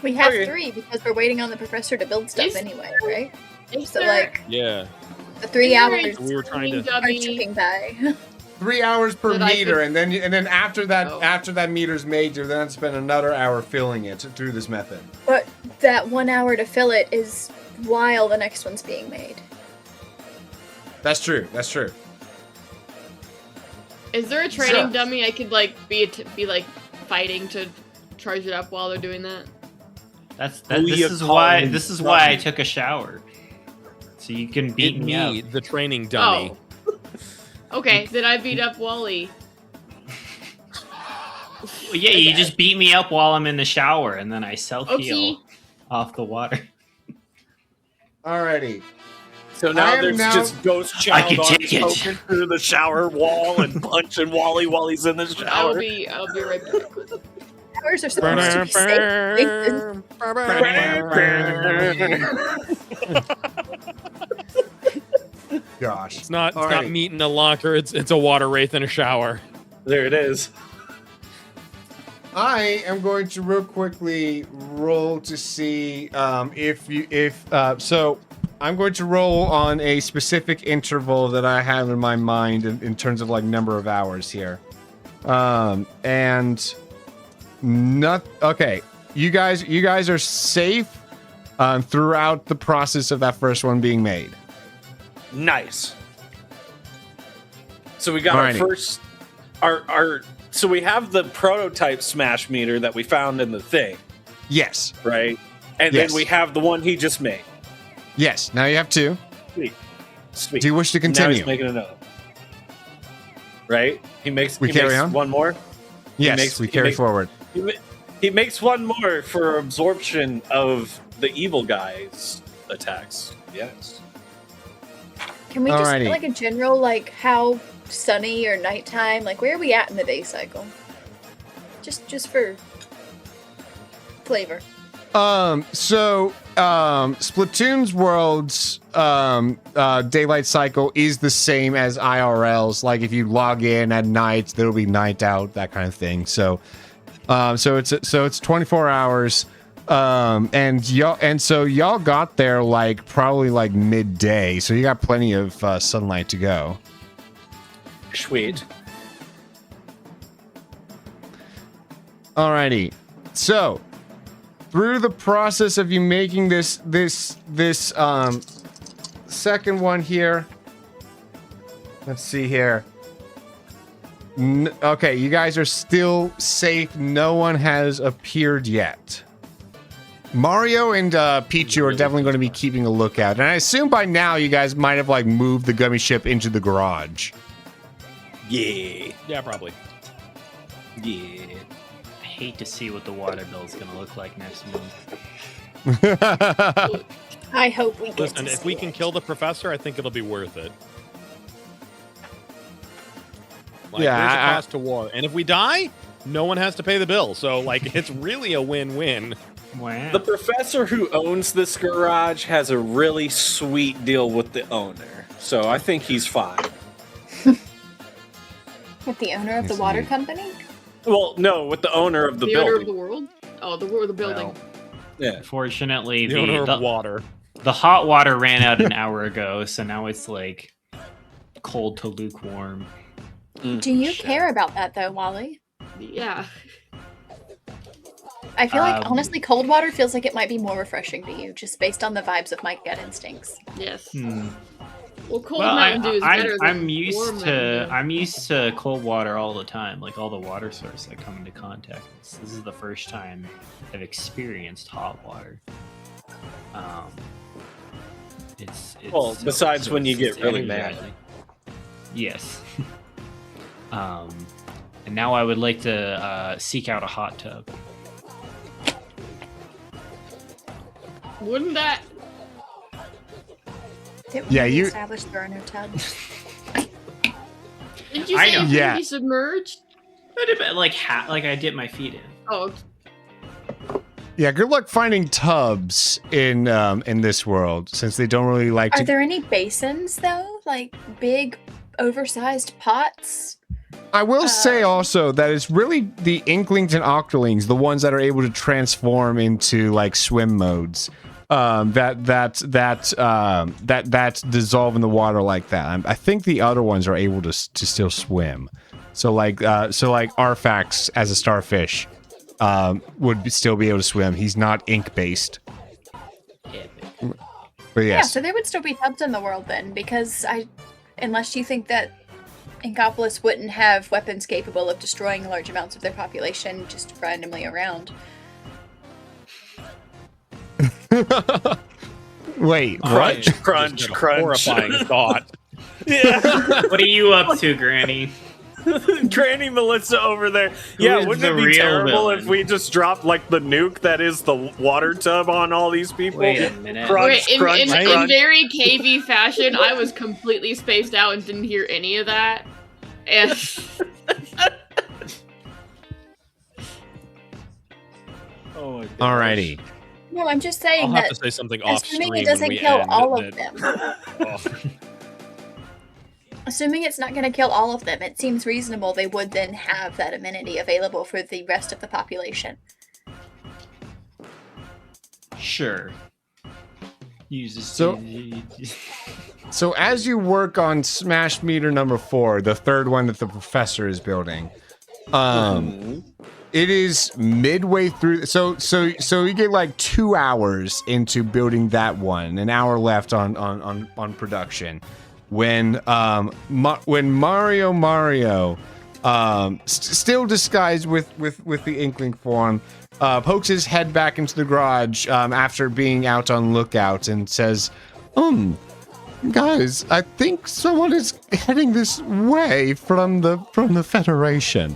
We have Okay. 3 because we're waiting on the professor to build stuff anyway, right? Is So, there- like, Yeah. the 3 hours We were trying to. are ticking by. 3 hours per That I meter, could- and then after that Oh. after that meter's made, you're then spend another hour filling it through this method. But that 1 hour to fill it is while the next one's being made. That's true. That's true. Is there a training So- dummy I could like be like fighting to charge it up while they're doing that? This is why I took a shower. So you can beat Beat me up. me, the training dummy. Oh. Okay, then I beat up Wally. Well, yeah, you just beat me up while I'm in the shower, and then I self-heal Okay. off the water. Alrighty. So I now am there's now- just ghost I child can arms take it. poking through the shower wall and punching Wally while he's in the I'll shower. be right back. Hours are supposed to be safe. Gosh. It's not Alrighty. meat in a locker. It's a water wraith in a shower. There it is. I am going to real quickly roll to see so I'm going to roll on a specific interval that I have in my mind in terms of like number of hours here. And not okay. You guys are safe throughout the process of that first one being made. Nice. So we got Alrighty. our first, our. So we have the prototype smash meter that we found in the thing, Yes. right? And Yes. then we have the one he just made. Yes. Now you have 2. Sweet. Do you wish to Now continue? he's making another. Right? He makes. We he carry makes on? one more. Yes, we carry forward. He makes one more for absorption of the evil guy's attacks. Yes. Can we just Alrighty. get like a general, like, how sunny or nighttime? Like, where are we at in the day cycle? Just for flavor. Splatoon's world's daylight cycle is the same as IRL's. Like if you log in at night, there'll be night out, that kind of thing. So it's 24 hours. And y'all got there like probably like midday, so you got plenty of sunlight to go. Sweet. Alrighty, so through the process of you making this second one here, let's see here. Okay, you guys are still safe. No one has appeared yet. Mario and Pichu are definitely going to be keeping a lookout, and I assume by now you guys might have like moved the gummy ship into the garage. Yeah. Yeah, probably. Yeah. I hate to see what the water bill is going to look like next month. I hope we get Listen, to if see we can it. kill the professor, I think it'll be worth it. Like, Yeah, there's a I- cost to war, and if we die, no one has to pay the bill. So, like, it's really a win-win. Wow. The professor who owns this garage has a really sweet deal with the owner, so I think he's fine. With the owner of the Yes, water indeed. company? Well, no, with the owner of the The owner of building. the world? Oh, the building. Well, yeah. Fortunately, The owner of the water. hot water ran out an hour ago, so now it's like cold to lukewarm. Do you care about that though, Wally? Yeah. I feel like Um, honestly, cold water feels like it might be more refreshing to you, just based on the vibes of my gut instincts. Yes. Hmm. Well, cold Well, Mountain Dew is better than I'm used warm to Mountain Dew. I'm used to cold water all the time, like all the water sources I come into contact with. This is the first time I've experienced hot water. It's Well, besides when you get really mad. energizing. Yes. And now I would like to seek out a hot tub. Wouldn't that? Didn't Yeah, we you- established there are no tubs? Didn't you I say know. it Yeah. could be submerged? I did like I dip my feet in. Oh, Yeah, good luck finding tubs in this world, since they don't really like Are to. there any basins though? Like big, oversized pots? I will say also that it's really the Inklings and Octolings, the ones that are able to transform into like swim modes, that dissolve in the water like that. I think the other ones are able to still swim. So like Arfax as a starfish would still be able to swim. He's not ink based. Epic. But Yeah, yes. so there would still be tubs in the world then, because unless you think that Inkopolis wouldn't have weapons capable of destroying large amounts of their population just randomly around. Wait, Crunch, what? crunch, Just a crunch. Horrifying thought. Yeah. What are you up to, Granny? Granny Melissa over there. Yeah, is wouldn't the it be real terrible villain? if we just dropped like the nuke that is the water tub on all these people? Wait a minute. Crunch, okay, crunch, in crunch. very KV fashion, I was completely spaced out and didn't hear any of that. And Oh my gosh. Alrighty. No, I'm just I'll saying have that to say something off assuming stream it doesn't when we kill end all of that- them. Oh. Assuming it's not going to kill all of them, it seems reasonable they would then have that amenity available for the rest of the population. Sure. Uses So as you work on Smash Meter number 4, the third one that the professor is building, it is midway through. So you get like 2 hours into building that one, an hour left on production. When Mario, still disguised with the Inkling form, pokes his head back into the garage after being out on lookout and says, guys, I think someone is heading this way from the Federation.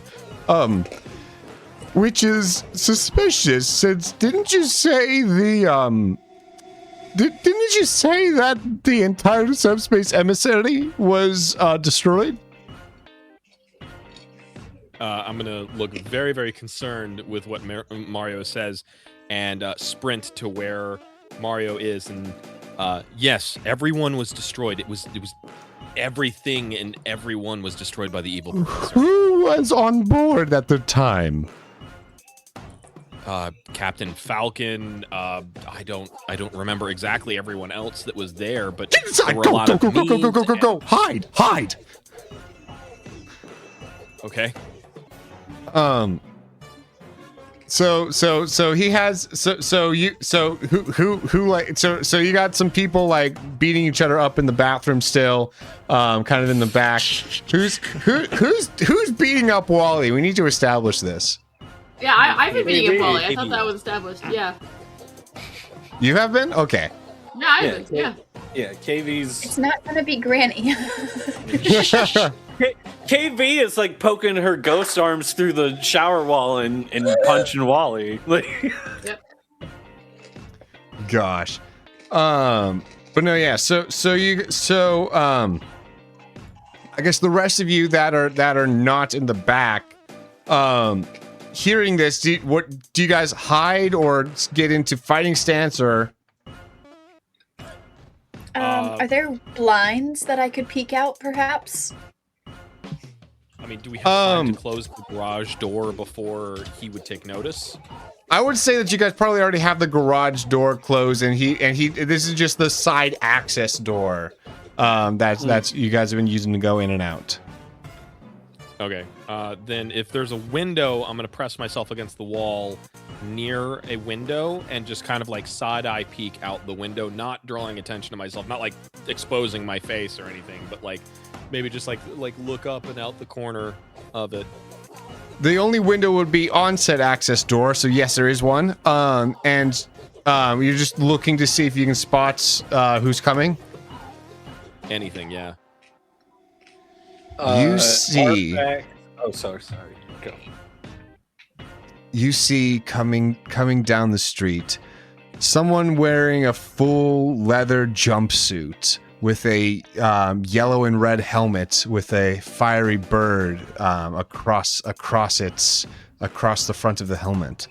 Which is suspicious, since didn't you say didn't you say that the entire subspace emissary was destroyed? I'm gonna look very, very concerned with what Mario says, and sprint to where Mario is. And yes, everyone was destroyed. It was everything and everyone was destroyed by the evil professor. Who was on board at the time? Captain Falcon. I don't remember exactly everyone else that was there, but Get inside! there were a lot of memes. Go! Hide! Okay. So he has so you got some people like beating each other up in the bathroom still, kind of in the back. Who's beating up Wally? We need to establish this. yeah, I've been beating Maybe. a Polly. I thought that was established. Yeah. You have been? Okay. Yeah, I've Yeah, been. Yeah. Yeah, KV's It's not going to be Granny. KV is like poking her ghost arms through the shower wall and punching Wally. Like, Gosh. But no, yeah. So I guess the rest of you that are not in the back, hearing this, do you guys hide or get into fighting stance, or? Are there blinds that I could peek out, perhaps? I mean, do we have time to close the garage door before he would take notice? I would say that you guys probably already have the garage door closed, and he this is just the side access door that's you guys have been using to go in and out. Okay. Then if there's a window, I'm gonna press myself against the wall near a window and just kind of like side-eye peek out the window, not drawing attention to myself, not like exposing my face or anything, but like maybe just like look up and out the corner of it. The only window would be on said access door, so yes, there is one. And you're just looking to see if you can spot who's coming. Anything, yeah. You see. Artifact- Oh, sorry. Go. You see coming down the street someone wearing a full leather jumpsuit with a yellow and red helmet with a fiery bird across the front of the helmet.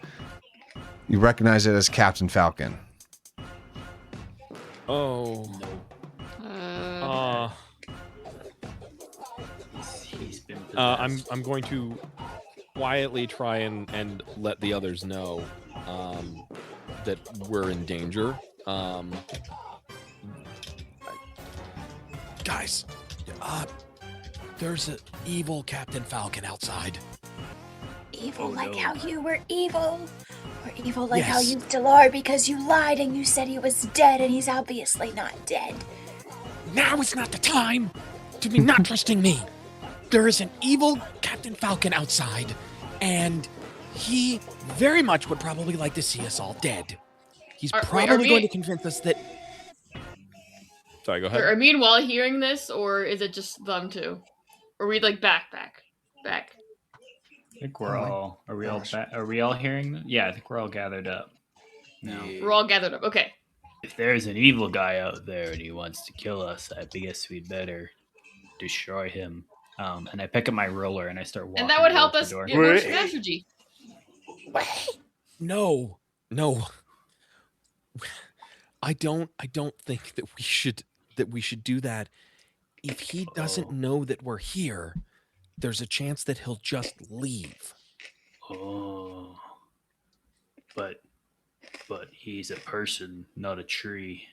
You recognize it as Captain Falcon. Oh. He's been I'm going to quietly try and let the others know that we're in danger. Guys, there's an evil Captain Falcon outside. Evil Oh, like no. how you were evil? Or evil like how Yes. you still are because you lied and you said he was dead and he's obviously not dead? Now is not the time to be not trusting me. There is an evil Captain Falcon outside, and he very much would probably like to see us all dead. He's Are probably we- going to convince us that Sorry, go Are ahead. meanwhile hearing this, or is it just them two? Or we like back? I think we're Oh my all. Are we all? gosh. Are we all hearing that? Yeah, I think we're all gathered up. No. We're all gathered up. Okay. If there's an evil guy out there and he wants to kill us, I guess we'd better destroy him. And I pick up my roller and I start walking. And that would help towards us the door. get more Wait. strategy. No. I don't think that we should do that. If he doesn't know that we're here, there's a chance that he'll just leave. Oh, but he's a person, not a tree.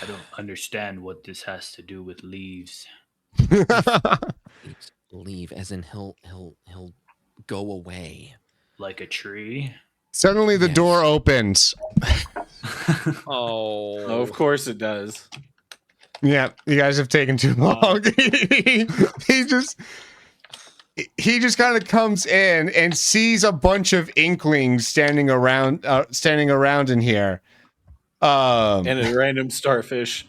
I don't understand what this has to do with leaves. Leave, as in he'll go away. Like a tree. Suddenly the Yes. door opens. Oh. Oh, of course it does. Yeah, you guys have taken too long. he just kind of comes in and sees a bunch of inklings standing around in here. And a random starfish.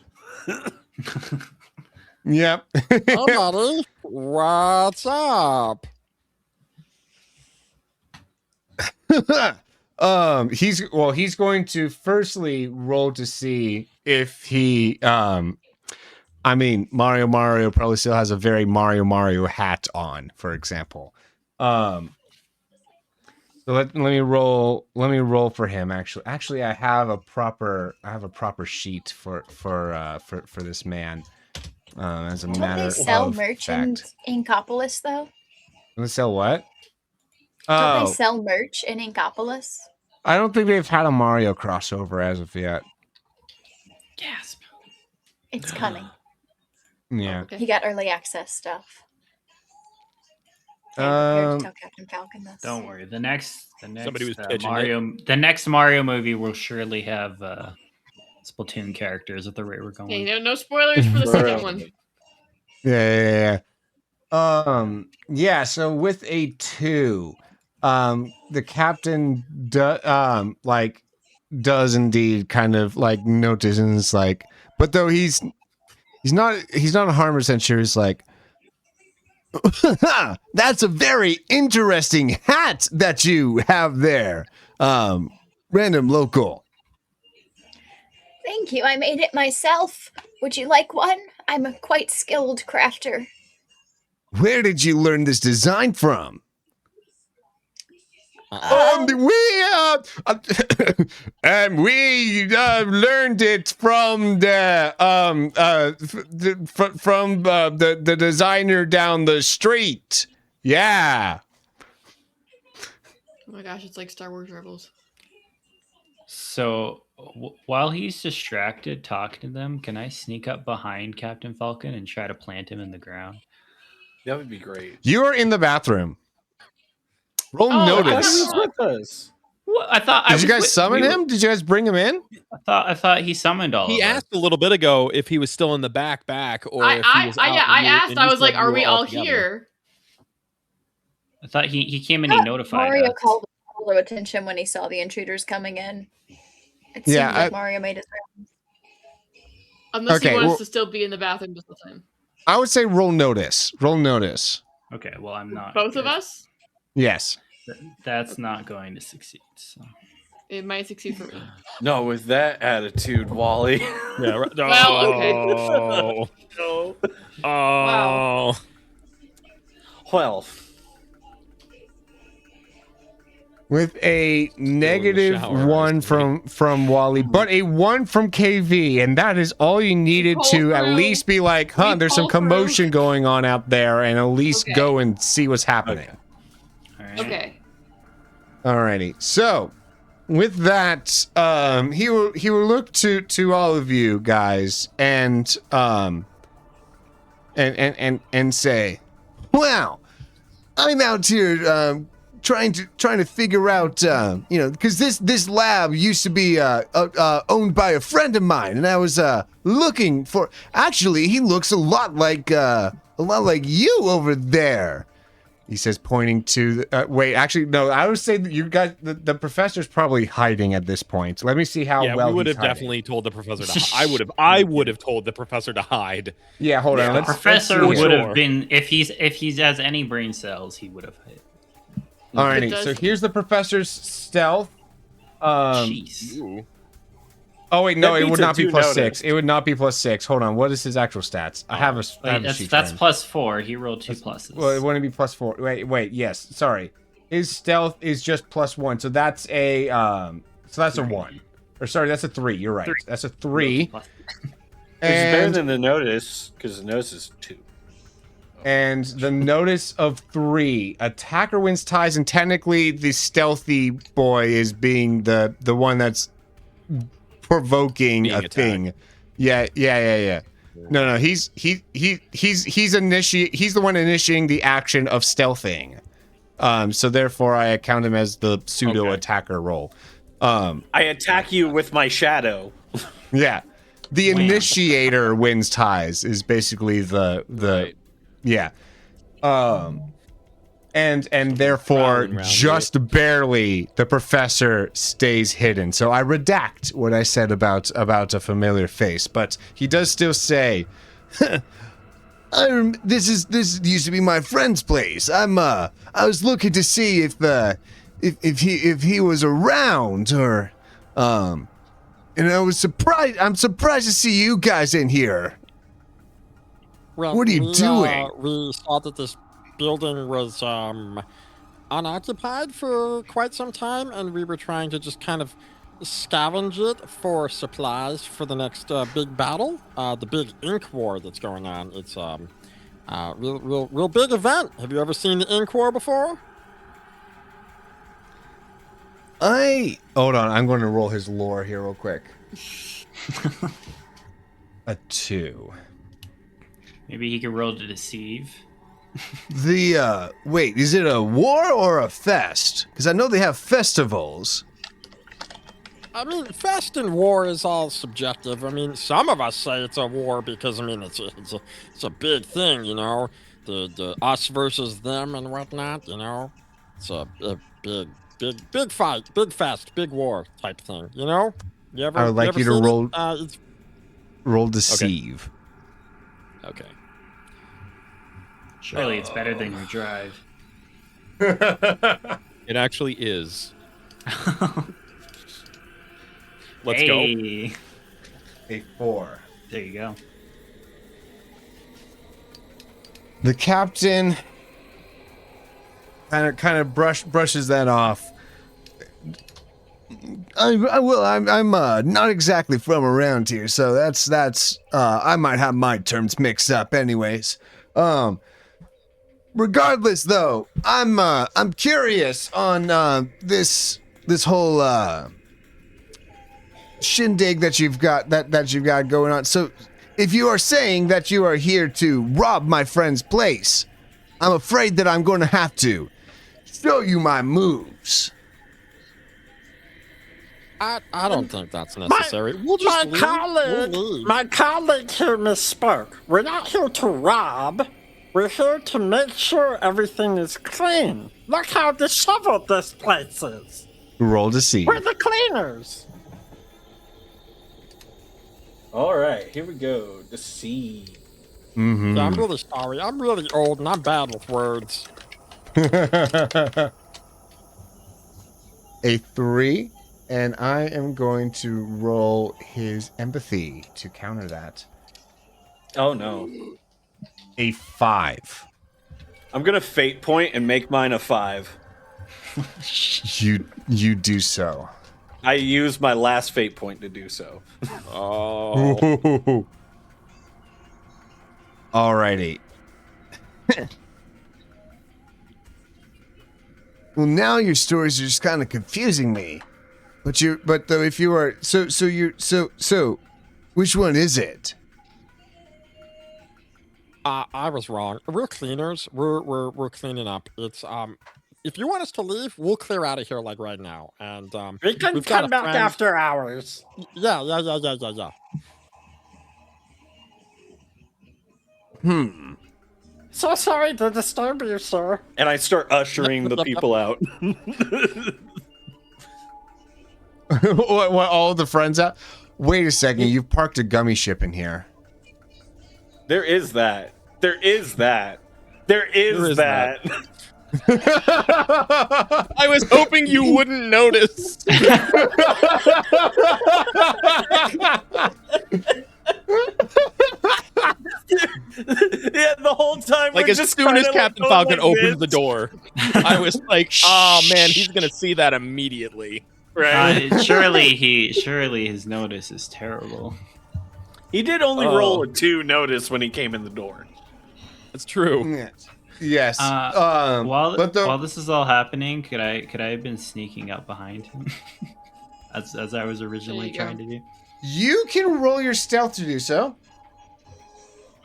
Yep. Buddy, what's up? He's going to firstly roll to see if he Mario probably still has a very Mario hat on, for example. So let me roll for him. Actually I have a proper sheet for this man. As a Don't matter they sell of merch in fact. Inkopolis, though? They sell what? Don't Oh, they sell merch in Inkopolis? I don't think they've had a Mario crossover as of yet. Gasp. It's coming. Yeah. Okay. He got early access stuff. I'm prepared to tell Captain Falcon this. Don't worry. The next Somebody was pitching the next Mario movie will surely have Splatoon characters at the rate we're going. Okay, no spoilers for the second one. Yeah. So with a 2, the captain does indeed kind of like notice, like, but though he's not 100% sure. He's like, that's a very interesting hat that you have there, random local. Thank you. I made it myself. Would you like one? I'm a quite skilled crafter. Where did you learn this design from? We learned it from the designer down the street. Yeah. Oh my gosh, it's like Star Wars Rebels. So while he's distracted talking to them, can I sneak up behind Captain Falcon and try to plant him in the ground? That would be great. You're in the bathroom. Roll Oh, I thought notice. he was with us. What? I thought. Did you guys summon him? Did you guys bring him in? I thought he summoned all. He of us. asked a little bit ago if he was still in the back, or if he was out. I asked. and I you was like, said "Are you we were all together. here?" I thought he came and he notified Mario us. called Apollo attention when he saw the intruders coming in. It Yeah, seemed like Mario made his rounds. Unless Okay, he wants well- to still be in the bathroom just the time. I would say roll notice. Roll notice. Okay, well I'm not. Both of good. us. Yes. That's not going to succeed. So. It might succeed for me. No, with that attitude, Wally. Yeah. Right. Well, okay. Oh. No. Oh. Well, With a negative shower, 1 I from Wally, but a 1 from KV, and that is all you needed pull to at through. least be like, huh, We there's some pull through. commotion going on out there, and at least Okay. go and see what's happening. All right. Okay. Alrighty. So, with that, he will look to all of you guys and say, "Wow, I'm out here trying to figure out, because this lab used to be owned by a friend of mine, and I was looking for. Actually, he looks a lot like you over there." He says, pointing to. Wait, actually, no. I would say that you guys, the professor's probably hiding at this point. Let me see how Yeah, well we would he's have hiding. definitely told the professor to. I would have told the professor to hide. Yeah, hold on. The Let's professor see would here. have been if he has any brain cells, he would have hit. Alrighty, It does- so here's the professor's stealth. Jeez. Ooh. Oh wait, no, That it beats would a not be 2 plus notice. 6. It would not be plus 6. Hold on, what is his actual stats? I have a Wait, sheet that's for him. plus 4. He rolled 2 pluses. Well, it wouldn't be plus 4. Wait, yes, sorry. His stealth is just plus 1, so that's a a 1. Or sorry, that's a 3. You're right. That's a 3. Plus- it's better And than the notice, because the notice is 2. and the notice of 3. Attacker wins ties, and technically the stealthy boy is being the one that's provoking Being a attacked. thing. Yeah. No, he's the one initiating the action of stealthing. So therefore I count him as the pseudo attacker role. I attack you with my shadow. Yeah. The initiator wins ties is basically the yeah. And therefore Round and just barely the professor stays hidden. So I redact what I said about a familiar face, but he does still say, this used to be my friend's place. I was looking to see if he was around, or and I was surprised. I'm surprised to see you guys in here. Well, What are you doing? We saw that this building was unoccupied for quite some time, and we were trying to just kind of scavenge it for supplies for the next big battle, the big ink war that's going on. It's real big event. Have you ever seen the ink war before? Hold on. I'm going to roll his lore here real quick. A 2. Maybe he could roll to deceive. Wait, is it a war or a fest? Because I know they have festivals. I mean, fest and war is all subjective. I mean, some of us say it's a war because, I mean, it's a big thing, you know, the us versus them and whatnot, you know. It's a big fight, big fest, big war type thing, you know. I would like you to roll It's roll deceive. Okay. Surely it's better than your drive. It actually is. Let's go. Hey. A 4. There you go. The captain kind of brushes that off. I'm not exactly from around here, so that's I might have my terms mixed up anyways. Regardless though, I'm curious on this whole shindig that you've got going on. So if you are saying that you are here to rob my friend's place, I'm afraid that I'm going to have to show you my moves. I don't think that's necessary. We'll just leave. We'll leave. My colleague here misspoke. We're not here to rob. We're here to make sure everything is clean. Look how disheveled this place is. Roll to see. We're the cleaners. All right, here we go. Deceive. Mm-hmm. Yeah, I'm really sorry. I'm really old and I'm bad with words. A 3. And I am going to roll his empathy to counter that. Oh no. A 5. I'm gonna fate point and make mine a 5. You do so. I use my last fate point to do so. Oh. Alrighty. Well, now your stories are just kind of confusing me. But though if you are so which one is it? I was wrong. We're cleaners. We're cleaning up. It's if you want us to leave, we'll clear out of here like right now. And We can we've got come a back friend- after hours. Yeah. So sorry to disturb you, sir. And I start ushering the people out. what all the friends out? Wait a second, you've parked a gummy ship in here. There is that. There is that. There is that. I was hoping you wouldn't notice. Yeah, the whole time. Like we're as just soon as kinda Captain going Falcon like opened the this. door, I was like, "Oh man, he's gonna see that immediately." Right. Surely his notice is terrible. He did only roll a 2 notice when he came in the door. It's true. Yes. While but the, while this is all happening, could I have been sneaking up behind him, as I was originally There you trying to do? you can roll your stealth to do so.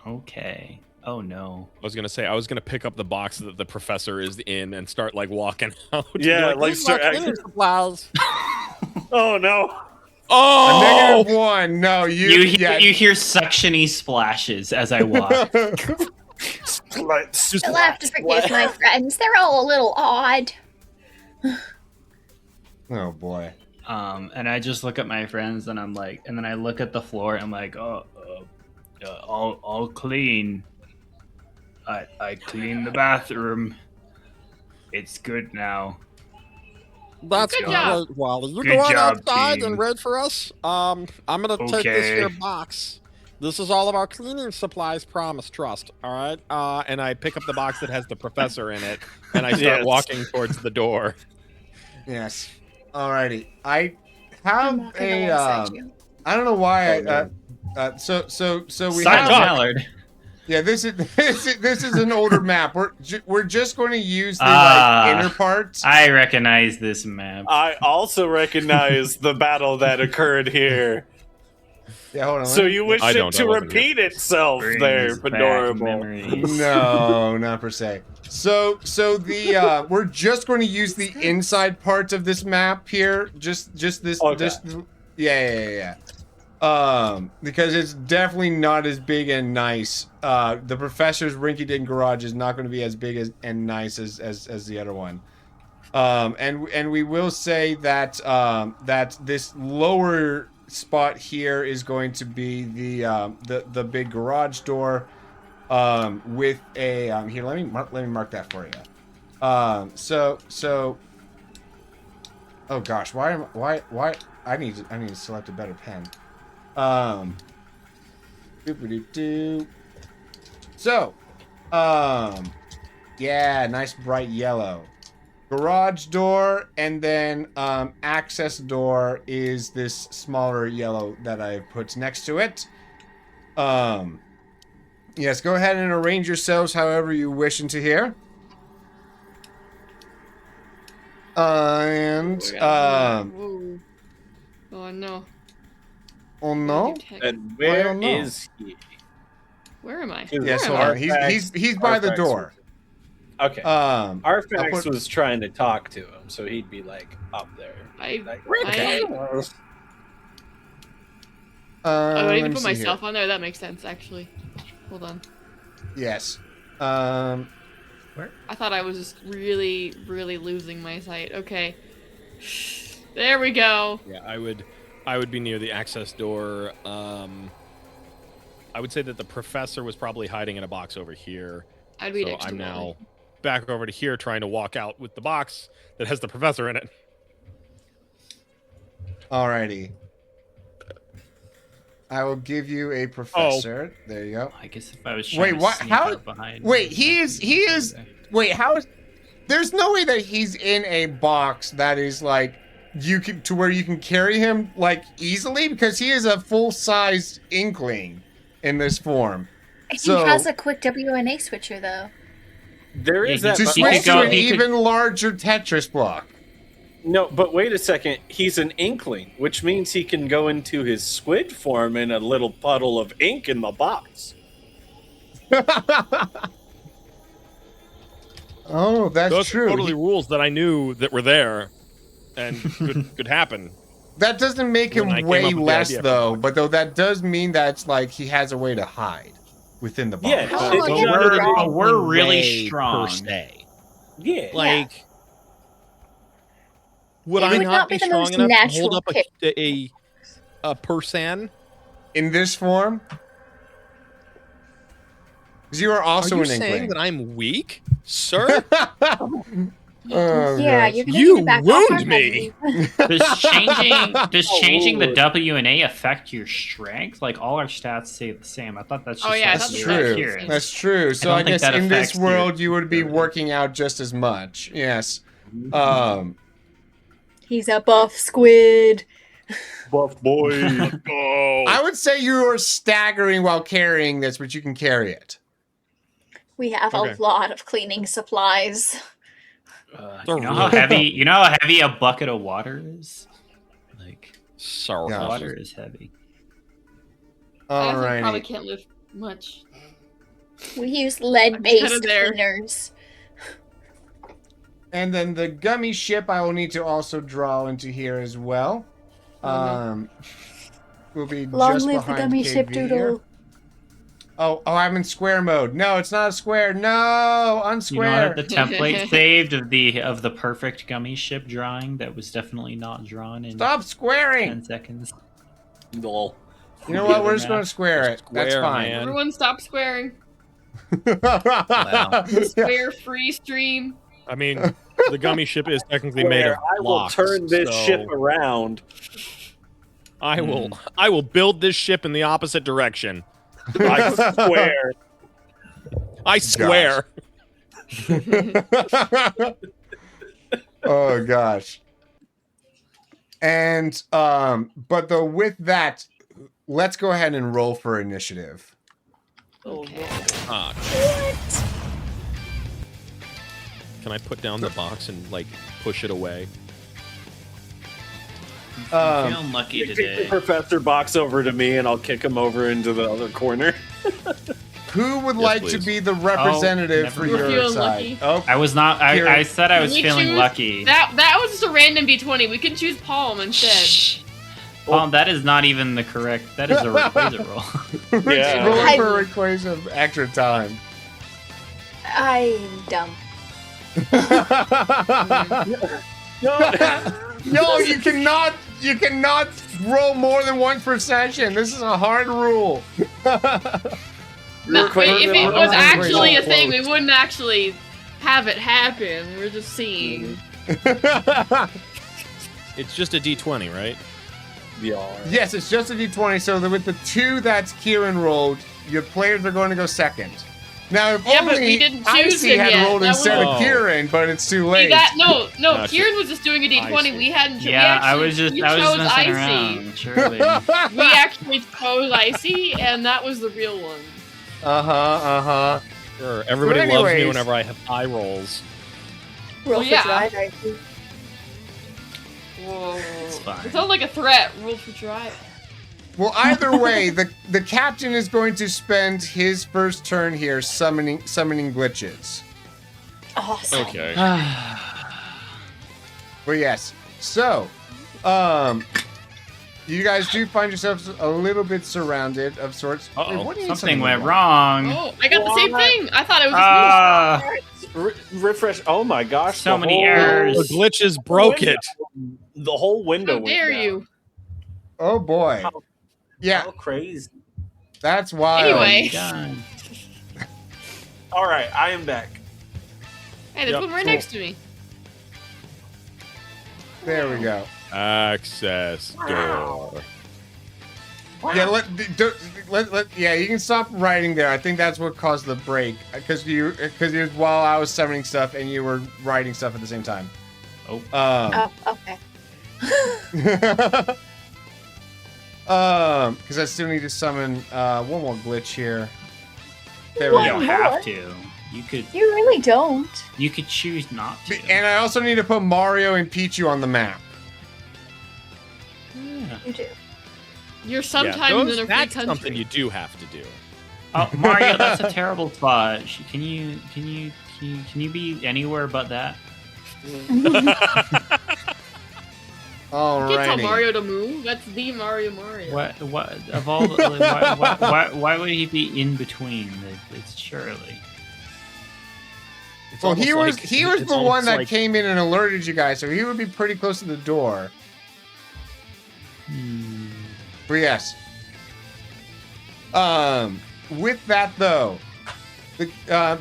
Okay. Oh no. I was gonna say I was gonna pick up the box that the professor is in and start like walking out. Yeah, Be like These are start my acting. cleaning supplies. Oh no. Oh, A -1. No, You hear suctiony splashes as I walk. You'll have to forgive my friends. They're all a little odd. Oh boy. And I just look at my friends and I'm like, and then I look at the floor and I'm like, all clean. I cleaned the bathroom. It's good now. That's Good great, job. Wally. You Good go on job, outside team. and wait for us. I'm gonna take this Okay. here box. This is all of our cleaning supplies. Promise, trust. All right. and I pick up the box that has the professor in it, and I start Yes. walking towards the door. Yes. Alrighty. I have I'm walking alongside you. I don't know why. So we Silent have. Mallard. Yeah, this is an older map. We're just going to use the inner parts. I recognize this map. I also recognize the battle that occurred here. Yeah, hold on. So you wish I it don't, I to wasn't repeat itself Brings there, back Adorable. memories. No, not per se. So the we're just going to use the inside parts of this map here. Just this. Okay. Just yeah. Because it's definitely not as big and nice. The professor's rinky-dink garage is not going to be as big and nice as the other one. And we will say that that this lower spot here is going to be the big garage door. With a here, let me mark that for you. So oh gosh, why I need to select a better pen. Doop-a-doop-doo. So yeah, nice bright yellow. Garage door, and then access door is this smaller yellow that I put next to it. Yes, go ahead and arrange yourselves however you wish into here. And Whoa. Oh no. oh no. And I where don't know. is he? Where am I? Yes, Where hold am on. I? He's by the Artifacts. door. Okay. I'll Arfax put- was trying to talk to him, so he'd be like up there. I Like, I would let even me put see myself here. on there. That makes sense, actually. Hold on. Yes. I thought I was just really, really losing my sight. Okay. There we go. Yeah, I would be near the access door. I would say that the professor was probably hiding in a box over here. I'd be So next to I'm Wally. now back over to here trying to walk out with the box that has the professor in it. Alrighty. I will give you a professor. There you go. I guess if I was Wait, trying to what? sneak How? up behind. Wait, him, he I is. could He go is. there. Wait, how is? There's no way that he's in a box that is like you can to where you can carry him like easily because he is a full-sized inkling in this form. He has a quick WNA switcher though. There is Yeah, that. To but switch also- to an even larger Tetris block. No, but wait a second. He's an inkling, which means he can go into his squid form in a little puddle of ink in the box. Oh, that's Those true. are totally rules that I knew that were there and could happen. That doesn't make him When I came way up with the less idea. though, but though that does mean that it's like he has a way to hide within the box. Yeah, How it- long it- have we're- you tried? we're really Way strong. per se. Yeah. Like, would It I would not not be be the strong most enough to hold natural up a person? In this form? Because you are also Are you an saying inkling. that I'm weak, sir? Oh, Yeah, gosh. you're gonna You need to back wound off me. Does changing the Lord. WNA affect your strength? Like all our stats stay the same. I thought that's just Oh, yeah, I That's thought us that was true. here. That's true. So don't I think guess that in this affects your world you would be ability. working out just as much. Yes. He's a buff squid. Buff boy. Oh, I would say you are staggering while carrying this, but you can carry it. We have Okay. a lot of cleaning supplies. You know how heavy? You know how heavy a bucket of water is? Like sorry. Yeah. water is heavy. I probably Alrighty. can't lift much. We use I'm lead-based kinda there. cleaners. And then the gummy ship I will need to also draw into here as well. Will be Long just live the behind gummy KV ship here. doodle. Oh, I'm in square mode. No, it's not a square. No, You know, I unsquare. have the template saved of the perfect gummy ship drawing that was definitely not drawn in Stop squaring. 10 seconds. Lol. You know what? We're just going to square it. That's Square, fine. man. Everyone stop squaring. Wow. Square free stream. I mean, the gummy ship is technically made of I will blocks. turn this so ship around. I will build this ship in the opposite direction. I swear. I swear. Oh gosh. And but though with that, let's go ahead and roll for initiative. Okay. Ah, can I put down the box and like push it away? I'm feeling lucky Kick the today. professor box over to me, and I'll kick him over into the other corner. Who would Yes, like to please. be the representative never for mind. your We're feeling side? lucky. Oh, I was not. Here. I said I was We feeling choose- lucky. That was just a random d20. We can choose Palm instead. That is not even the correct. That is a Rayquaza roll. Yeah. rolling for Rayquaza extra time. I'm dumb. No, you cannot roll more than once per session. This is a hard rule. No, Rayquaza- if it Rayquaza- was actually a Rayquaza thing, we close. wouldn't actually have it happen. We're just seeing. It's just a D20, right? Yes, it's just a d20. So with the 2 that's Kieran rolled, your players are going to go second. Now, if Yeah, but only we didn't choose Icy him had yet. rolled That instead was- of Kieran, but it's too See, late. no, Gotcha. Kieran was just doing a I d20. see. We hadn't. Yeah, I we was just. we I was chose just messing Icy. around. Surely. We actually chose Icy, and that was the real one. Sure. Everybody loves me anyways- whenever I have eye rolls. Roll Well, for yeah. drive, Icy. Whoa. It's fine. It sounds like a threat. Roll for drive. Well, either way, the captain is going to spend his first turn here summoning glitches. Awesome. Okay. But yes, so you guys do find yourselves a little bit surrounded of sorts. Wait, Uh-oh. what do you mean Something went wrong? wrong. Oh, I got the same What? thing. I thought it was just me. Refresh. Oh my gosh. So the many whole- errors. The glitches broke it. The whole window. How dare went down. you? Oh boy. How- Yeah, How crazy. that's wild. Anyway. Done. All right, I am back. Hey, there's Yep, one right cool. next to me. There we go. Access door. Yeah, yeah, you can stop writing there. I think that's what caused the break, because while I was summoning stuff and you were writing stuff at the same time. Oh. Okay. Because I still need to summon one more glitch here. There we You go. don't have to. You could. You really don't. You could choose not to. And I also need to put Mario and Pichu on the map. You do. You're sometimes in a free that's country. something you do have to do. Oh, Mario, that's a terrible spot. Can you be anywhere but that? All You can't tell right. Mario to move. That's the Mario. What of all? Why would he be in between? It's surely. It's Well, he was almost the it's one almost that like- came in and alerted you guys, so he would be pretty close to the door. But yes. With that though,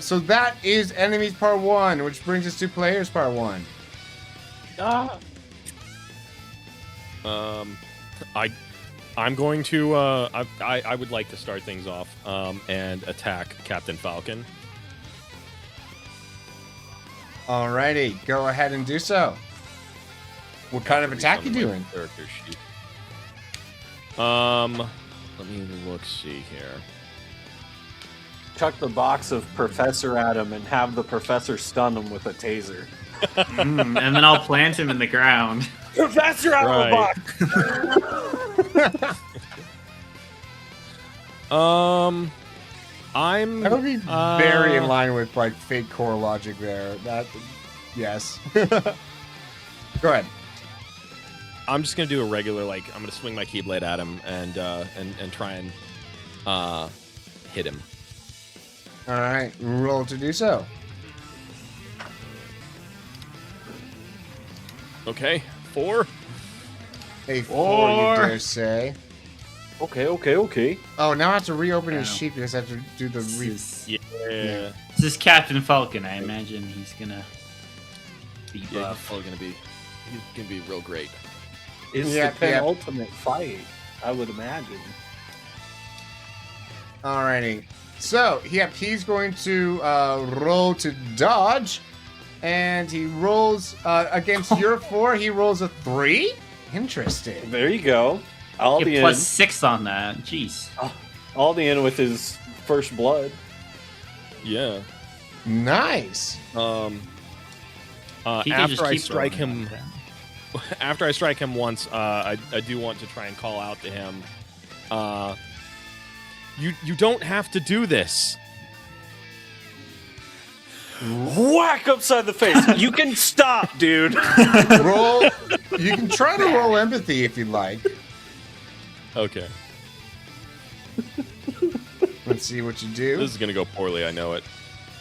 so that is enemies part 1, which brings us to players part 1. I'm going to I would like to start things off and attack Captain Falcon. Alrighty, go ahead and do so. What kind of attack you doing? Character sheet. Let me look. See here. Chuck the box of Professor at him and have the professor stun him with a taser. And then I'll plant him in the ground. Professor out of the box. I'm. That would be very in line with like fake core logic there. That, yes. Go ahead. I'm just gonna do a regular I'm gonna swing my Keyblade at him and try and hit him. All right, roll to do so. Okay, 4. A 4, you dare say. Okay. Oh, now I have to reopen his Wow. sheet because I have to do the Yeah. This is Captain Falcon. I imagine he's gonna be Yeah, he's buff. probably gonna be. He's gonna be real great. It's Yeah, the penultimate fight, I would imagine. Alrighty. So, he's going to roll to dodge, and he rolls against your 4. He rolls a 3. Interesting. There you go. Get Aldian, plus 6 on that. Jeez. Aldian with his first blood. Yeah. Nice. He can just After I keep strike throwing him, it like that. after I strike him once, I do want to try and call out to him. You don't have to do this. Whack upside the face. You can stop, dude. Roll. You can try to roll empathy if you'd like. Okay. Let's see what you do. This is gonna go poorly. I know it.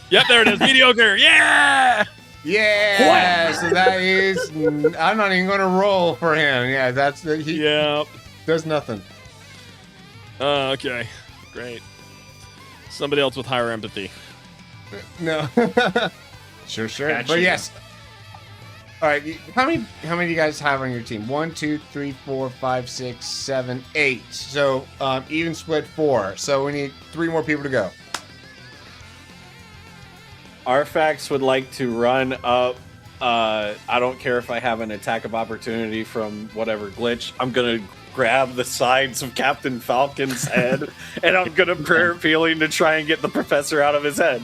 Yep, there it is. Mediocre. Yeah. Yeah. So that is. I'm not even going to roll for him. Yeah, that's he Yep. does nothing. Okay. Great. Somebody else with higher empathy. No. Sure. Gotcha. But yes. All right. How many do you guys have on your team? 1, 2, 3, 4, 5, 6, 7, 8. So even split 4. So we need 3 more people to go. Arfax would like to run up. I don't care if I have an attack of opportunity from whatever glitch. I'm gonna grab the sides of Captain Falcon's head, and I'm gonna prayer feeling to try and get the professor out of his head.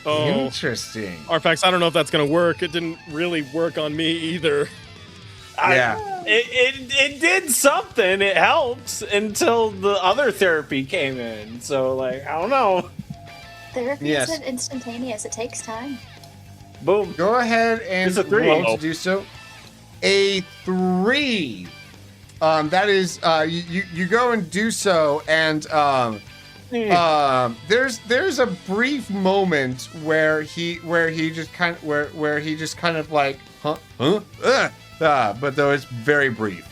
Oh, Interesting. Arfax, I don't know if that's gonna work. It didn't really work on me either. Yeah. It did something. It helped until the other therapy came in. So like I don't know. Therapy Yes. isn't instantaneous. It takes time. Boom. Go ahead and It's a 3. roll Oh. to do so. A 3. That is you go and do so, and there's a brief moment where he just kind of like but though it's very brief.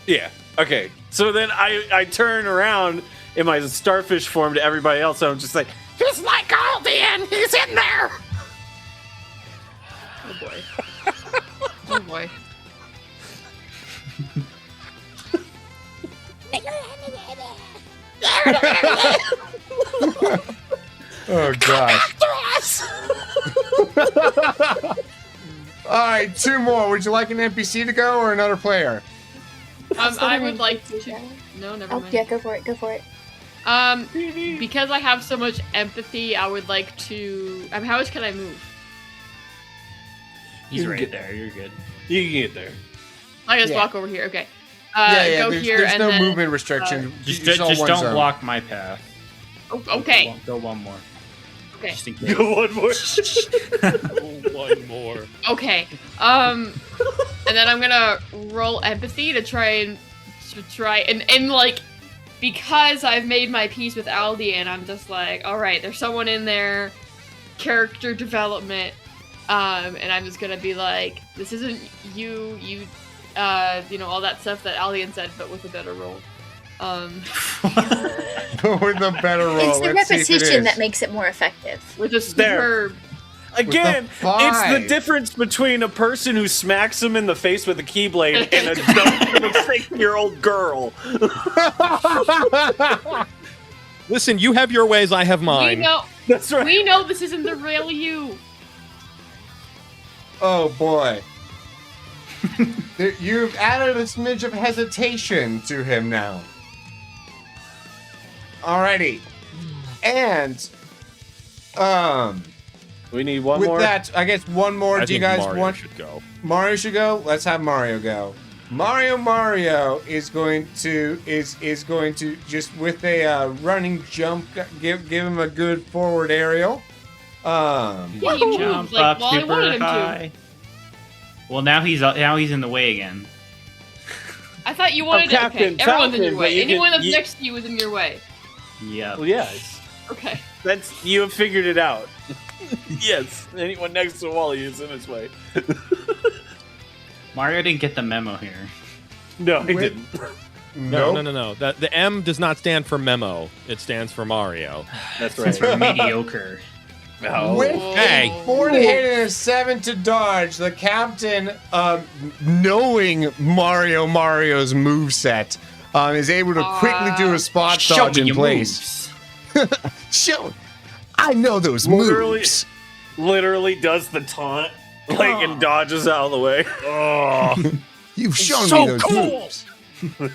Yeah. Okay. So then I turn around in my starfish form to everybody else, and I'm just like, just like Aldian, he's in there. Oh boy. Oh boy. Oh gosh. All right, 2 more. Would you like an NPC to go or another player? I would like to. No, never Oh, mind. yeah, go for it. Go for it. Because I have so much empathy, I would like to. How much can I move? He's You right get- there. You're good. You can get there. I just Yeah. walk over here. Okay. Yeah, Go there's, here there's and no then. movement restriction. Just It's all one don't zone. block my path. Okay. Go one more. Okay. Just in case. Go one more. One more. Okay. And then I'm gonna roll empathy to try and like, because I've made my peace with Aldi and I'm just like, all right, there's someone in there, character development, and I'm just gonna be like, this isn't you, all that stuff that Aldian said, but with a better roll. With a better roll. It's the Let's see if it repetition is. that makes it more effective. With a superb. Again, it's the 5. difference between a person who smacks him in the face with a keyblade and a dumb 6-year-old girl. Listen, you have your ways, I have mine. That's right. We know this isn't the real you. Oh boy. You've added a smidge of hesitation to him now. Alrighty. And We need one with more. that, I guess one more. I Do you think guys Mario want should go. Mario should go? Let's have Mario go. Mario is going to just with a running jump give him a good forward aerial. Yeah, he moved, Jump like, up while I wanted super him to. high. Well, now he's in the way again. I thought you wanted it. Okay, Captain everyone's in your Falcon, way. but you Anyone can- that's next to you is in your way. Yep. Well, yes. Okay. That's you have figured it out. Yes. Anyone next to Wally is in his way. Mario didn't get the memo here. No, he Wait. didn't. No. The M does not stand for memo. It stands for Mario. That's It's right. mediocre. No. With Hey. 4 to hit and a 7 to dodge, the captain, knowing Mario's moveset, is able to quickly do a spot Show dodge me in your place. moves. Show, I know those Literally- moves. Literally does the taunt, and dodges out of the way. Oh, You've shown so me those cool. moves.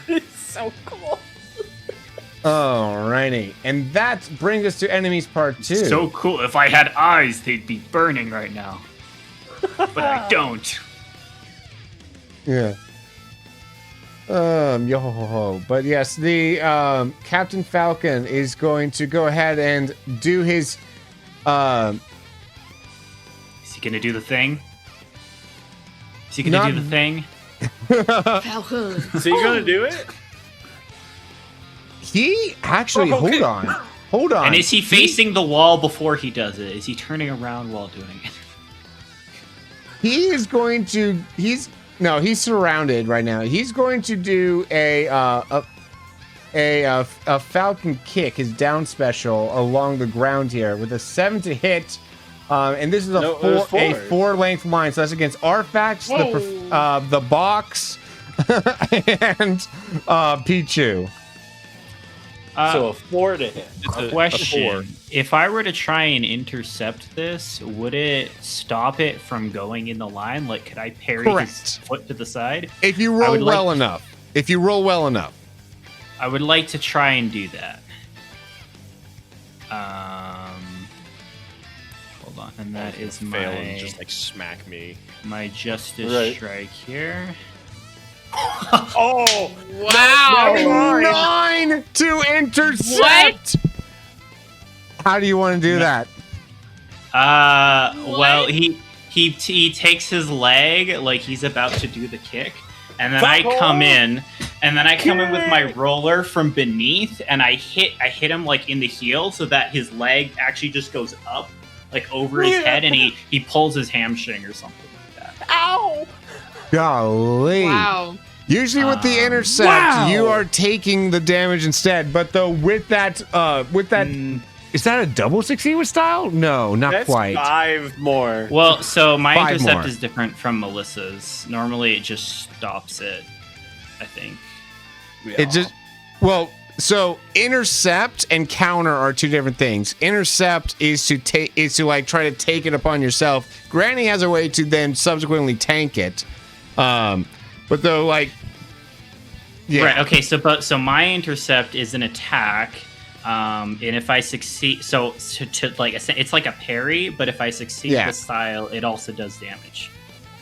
It's so cool. Alrighty, and that brings us to enemies part 2. So cool. If I had eyes, they'd be burning right now. But I don't. Yeah. Yo ho ho ho. But yes, the Captain Falcon is going to go ahead and do his Is he gonna do the thing? Is he gonna do the thing? Falcon. So you gonna do it? He actually Oh, okay. hold on. And is he facing the wall before he does it? Is he turning around while doing it? He is going to he's surrounded right now. He's going to do a Falcon kick, his down special along the ground here with a 7 to hit. And this is No, it was a four. 4-length line, so that's against Arfax, the box, and Pichu. So a 4 to hit. it's a Question: if I were to try and intercept this, would it stop it from going in the line? Like, could I parry his Correct. foot to the side? If you I roll would like well to- enough. If you roll well enough. I would like to try and do that. Hold on, and that is fail and my just like smack me. my justice Right. strike here. Oh! Wow. 9 to intercept. How do you want to do that? Well, he takes his leg like he's about to do the kick, and then I come in, with my roller from beneath, and I hit him like in the heel, so that his leg actually just goes up, like over his head, and he pulls his hamstring or something like that. Ow! Golly. Wow. Usually with the intercept, you are taking the damage instead. But though with that Is that a double succeed with style? No, not That's quite. 5 more. Well, so my 5 intercept more. is different from Melissa's. Normally, it just stops it. I think. It just so intercept and counter are two different things. Intercept is to like try to take it upon yourself. Granny has a way to then subsequently tank it. But though like yeah. Right. Okay. So my intercept is an attack. And if I succeed, so to like it's like a parry, but if I succeed with style, it also does damage.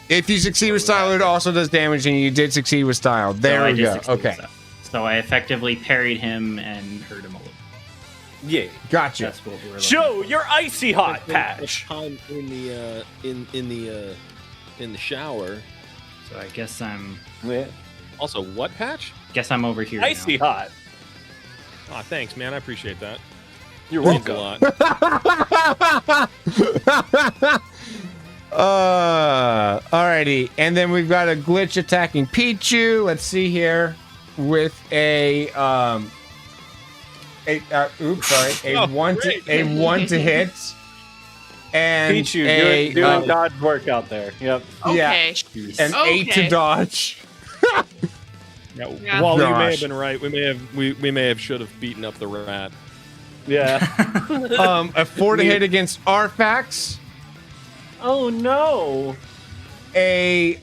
If you succeed with style, it also does damage, and you did succeed with style. There we go. Okay. So I effectively parried him and hurt him a little. Yeah. Gotcha. That's what we were. Joe, you're icy hot, Patch. Time in the shower. So I guess I'm. Yeah. Also, what Patch? Guess I'm over here. Icy hot. Aw, thanks, man. I appreciate that. You're Means a welcome. lot. Alrighty, and then we've got a glitch attacking Pichu. Let's see here with a one to hit, and Pichu doing dodge work out there. Yep. Okay. Yeah, an 8 to dodge. Yeah. While we may Gosh. have been right, we may have should have beaten up the rat. Yeah. A 4 to hit against Arfax. Oh no. A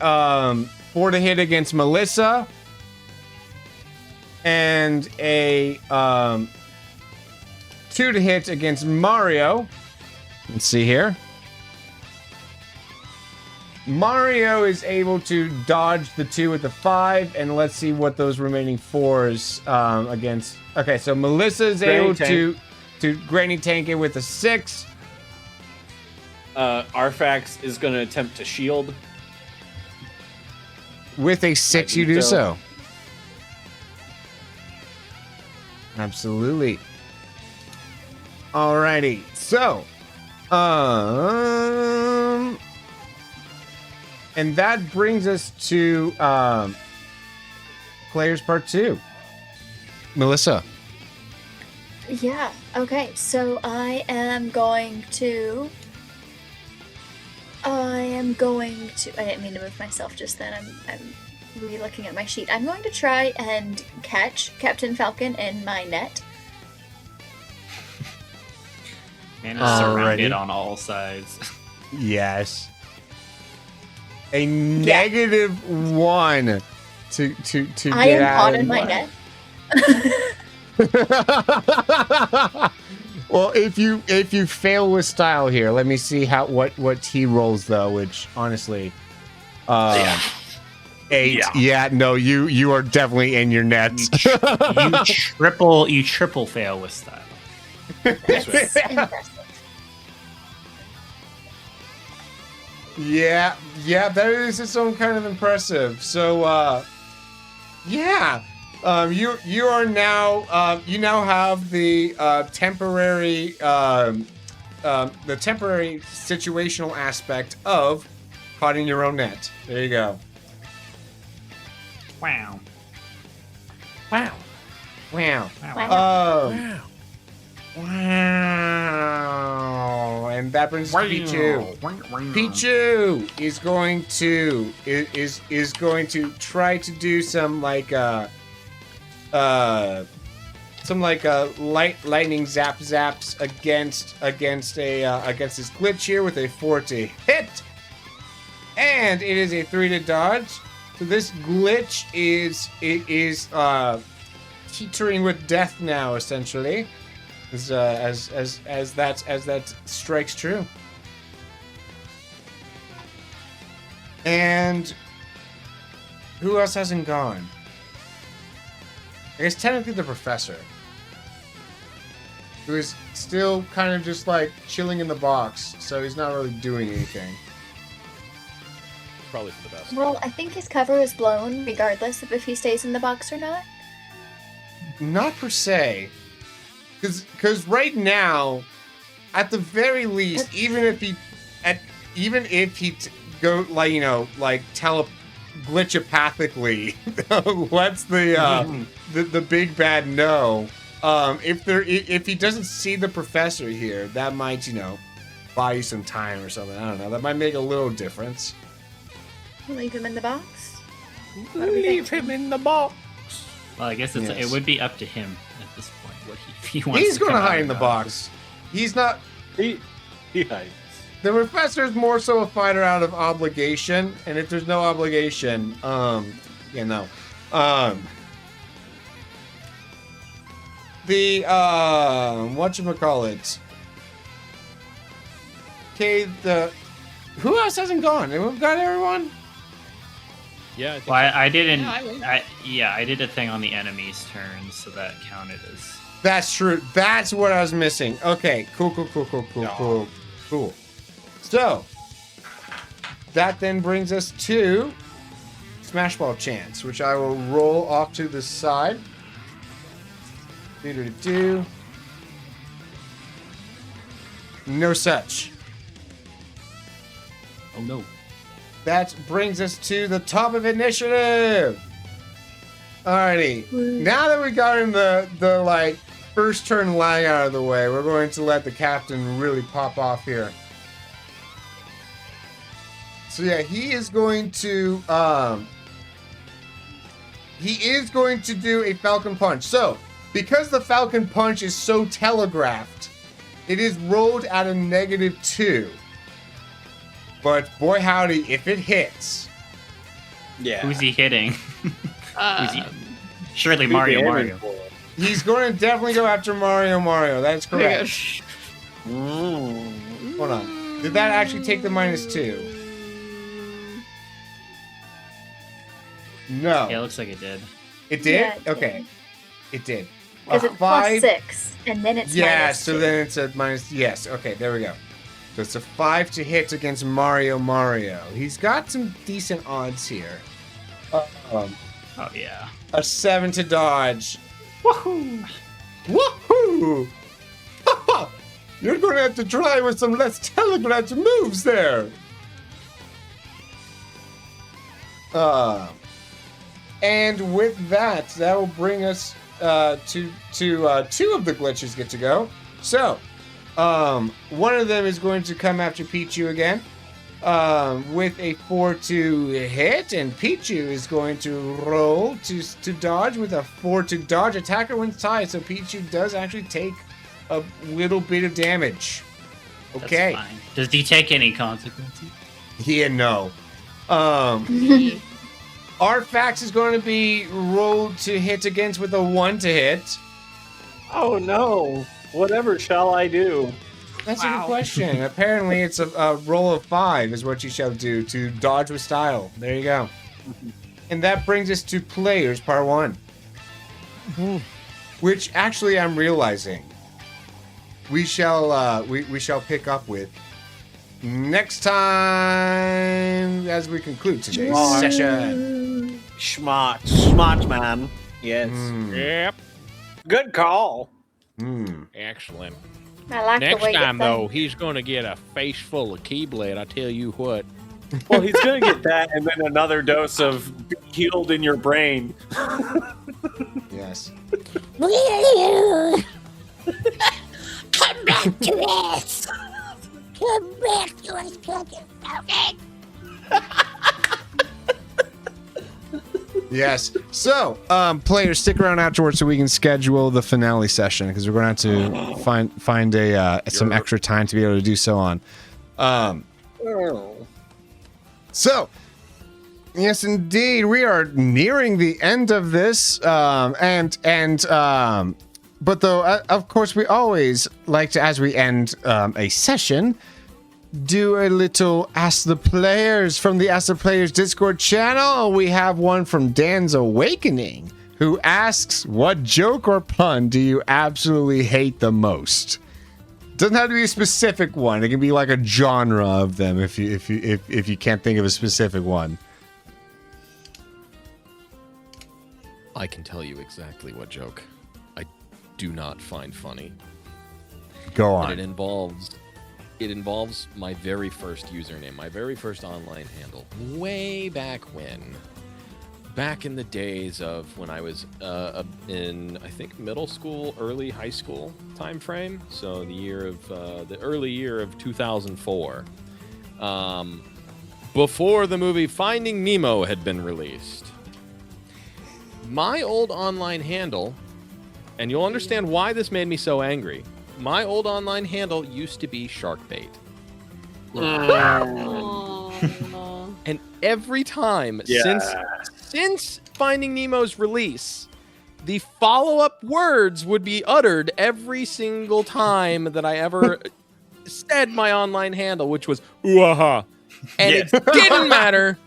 4 to hit against Melissa, and a 2 to hit against Mario. Let's see here. Mario is able to dodge the 2 with the 5, and let's see what those remaining 4s against. Okay, so Melissa is able to Granny tank it with a 6. Arfax is going to attempt to shield. With a 6, you do so. Absolutely. Alrighty. So, and that brings us to Players Part 2. Melissa. Yeah. Okay. So I didn't mean to move myself just then. I'm re-looking at my sheet. I'm going to try and catch Captain Falcon in my net. And it's surrounded on all sides. Yes. A -1 to get I am out. caught in my net. Well, if you fail with style here, let me see what he rolls though. Which honestly, 8. Yeah, no, you are definitely in your nets. You triple fail with style. That's impressive. Yeah, that is its own kind of impressive. So, yeah. You are now you now have the temporary situational aspect of caught in your own net. There you go. Wow. Wow. Wow. Wow. And that brings us to Pichu. Pichu is going to try to do some lightning zaps against this glitch here with a 4 to hit, and it is a 3 to dodge. So this glitch is teetering with death now, essentially, as that strikes true. And who else hasn't gone? I guess technically the professor, who is still kind of just like chilling in the box, so he's not really doing anything. Probably for the best. Well, I think his cover is blown, regardless of if he stays in the box or not. Not per se, because right now, at the very least, even if he glitchopathically lets the big bad know. if he doesn't see the professor here, that might, buy you some time or something. I don't know. That might make a little difference. Leave him in the box. Leave him in the box. Well, I guess Yes. it would be up to him at this point. What he wants. He's to going to come out hide or in the not. box. He's not. He hides. The professor is more so a fighter out of obligation, and if there's no obligation, the whatchamacallit. Okay, who else hasn't gone? We've got everyone. Yeah, I think Well, I didn't. Yeah, I went. I did a thing on the enemy's turn, so that counted as. That's true. That's what I was missing. Okay, cool. So, that then brings us to Smash Ball Chance, which I will roll off to the side. Do. No such. Oh no. That brings us to the top of initiative. Alrighty. Now that we got in the first turn lag out of the way, we're going to let the captain really pop off here. So yeah, he is going to do a Falcon Punch. So, because the Falcon Punch is so telegraphed, it is rolled at a -2. But boy howdy, if it hits. Yeah. Who's he hitting? Who's he? Um, Surely Who's Mario. he Mario. aiming for? He's going to definitely go after Mario. That's there you go. correct. Hold on. Did that actually take the -2? No. Yeah, it looks like it did. It did? Yeah, it Okay. did. It did. Because A it's five- +6, and then it's Yeah, -2. so then it's a minus. Yes, okay, there we go. So it's a 5 to hit against Mario. He's got some decent odds here. Oh yeah. A 7 to dodge. Woohoo! Woohoo! You're going to have to try with some less telegraphed moves there. And with that, that will bring us to 2 of the glitches get to go. So, one of them is going to come after Pichu again with a 4 to hit, and Pichu is going to roll to dodge with a 4 to dodge. Attacker wins tie, so Pichu does actually take a little bit of damage. Okay. That's fine. Does he take any consequences? Yeah, no. Artfax is going to be rolled to hit against with a 1 to hit. Oh no! Whatever shall I do? That's a good question. Apparently, it's a roll of 5 is what you shall do to dodge with style. There you go. And that brings us to players part 1, which actually I'm realizing we shall we shall pick up with next time as we conclude today's Smart. session. Smart man. Yes. Yep. Good call. Excellent. I like Next the way time, you though, think. he's going to get a face full of Keyblade. I tell you what. Well, he's gonna get that, and then another dose of be healed in your brain. Yes. Come back to us! Come back to us, Captain Falcon! Yes. So, players, stick around afterwards so we can schedule the finale session because we're going to have to find some extra time to be able to do so on. So, yes, indeed, we are nearing the end of this, but though, of course, we always like to, as we end a session, do a little Ask the Players from the Ask the Players Discord channel. We have one from Dan's Awakening, who asks, what joke or pun do you absolutely hate the most? Doesn't have to be a specific one. It can be like a genre of them if you can't think of a specific one. I can tell you exactly what joke I do not find funny. Go But on. it involves my very first username, my very first online handle, way back when. back in the days of when I was in, I think, middle school, early high school time frame. So the early year of 2004. Before the movie Finding Nemo had been released. My old online handle, and you'll understand why this made me so angry. My old online handle used to be Sharkbait. And every time since Finding Nemo's release, the follow-up words would be uttered every single time that I ever said my online handle, which was ooh-aha. And it didn't matter.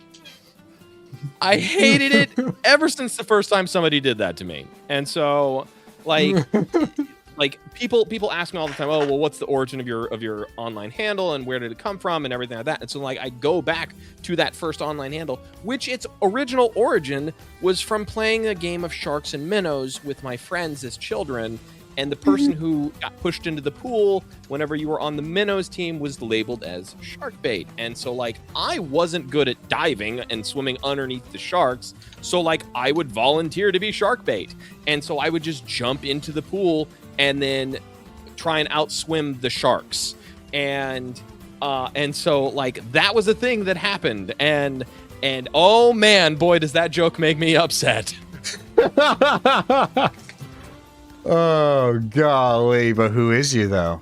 I hated it ever since the first time somebody did that to me. And so, like people ask me all the time, oh, well, what's the origin of your online handle and where did it come from and everything like that. And so, like, I go back to that first online handle, which its original origin was from playing a game of sharks and minnows with my friends as children. And the person who got pushed into the pool whenever you were on the minnows team was labeled as Sharkbait. And so, like, I wasn't good at diving and swimming underneath the sharks. So, like, I would volunteer to be Sharkbait. And so I would just jump into the pool and then try and outswim the sharks. And so, like, that was a thing that happened. And oh man, boy, does that joke make me upset. Oh, golly. But who is you, though?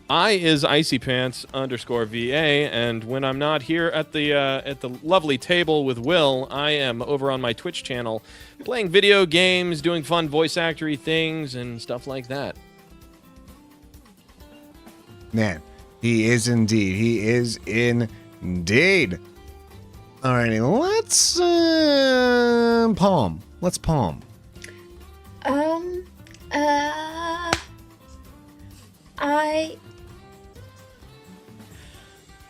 I is IcyPants_VA, and when I'm not here at the lovely table with Will, I am over on my Twitch channel playing video games, doing fun voice actory things, and stuff like that. Man, he is indeed. He is indeed. Alrighty, let's palm. Let's palm.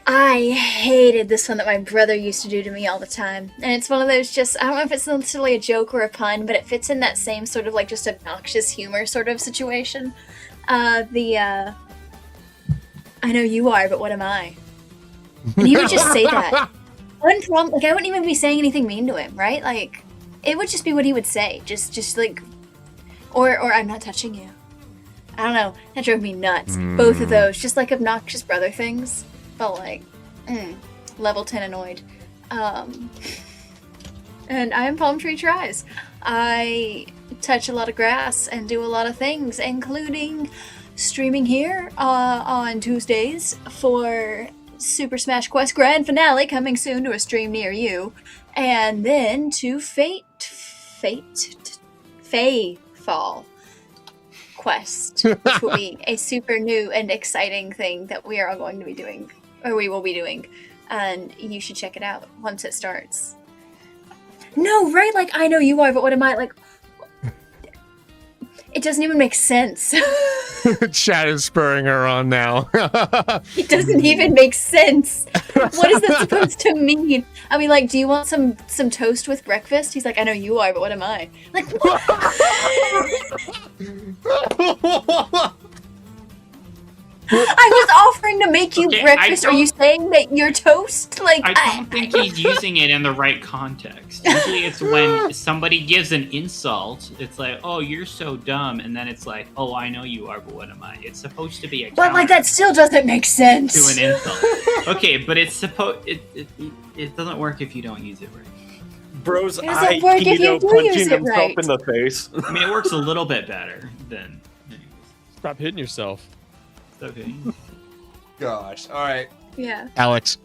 I hated this one that my brother used to do to me all the time. And it's one of those just, I don't know if it's necessarily a joke or a pun, but it fits in that same sort of like just obnoxious humor sort of situation. I know you are, but what am I? And he would just say that. Like, I wouldn't even be saying anything mean to him, right? Like, it would just be what he would say. Just like, or I'm not touching you. I don't know. That drove me nuts. Both of those. Just like obnoxious brother things. But like, level 10 annoyed. And I'm Palm Tree Tries. I touch a lot of grass and do a lot of things, including streaming here on Tuesdays for Super Smash Quest Grand Finale coming soon to a stream near you. And then to Fayfall Quest, which will be a super new and exciting thing that we are all going to be doing, or we will be doing, and you should check it out once it starts. No, right? Like, I know you are, but what am I, like... It doesn't even make sense. Chat is spurring her on now. It doesn't even make sense. What is that supposed to mean? I mean, like, do you want some toast with breakfast? He's like, I know you are, but what am I? Like, what? I was offering to make you breakfast. Are you saying that you're toast? Like, I don't think he's using it in the right context. Usually it's when somebody gives an insult, it's like, oh, you're so dumb. And then it's like, oh, I know you are, but what am I? It's supposed to be a But, like, that still doesn't make sense. To an insult. Okay, but it's it doesn't work if you don't use it right. Bro's eye keto punching himself in the face. I mean, it works a little bit better than... Stop hitting yourself. Okay. Gosh. All right. Yeah. Alex.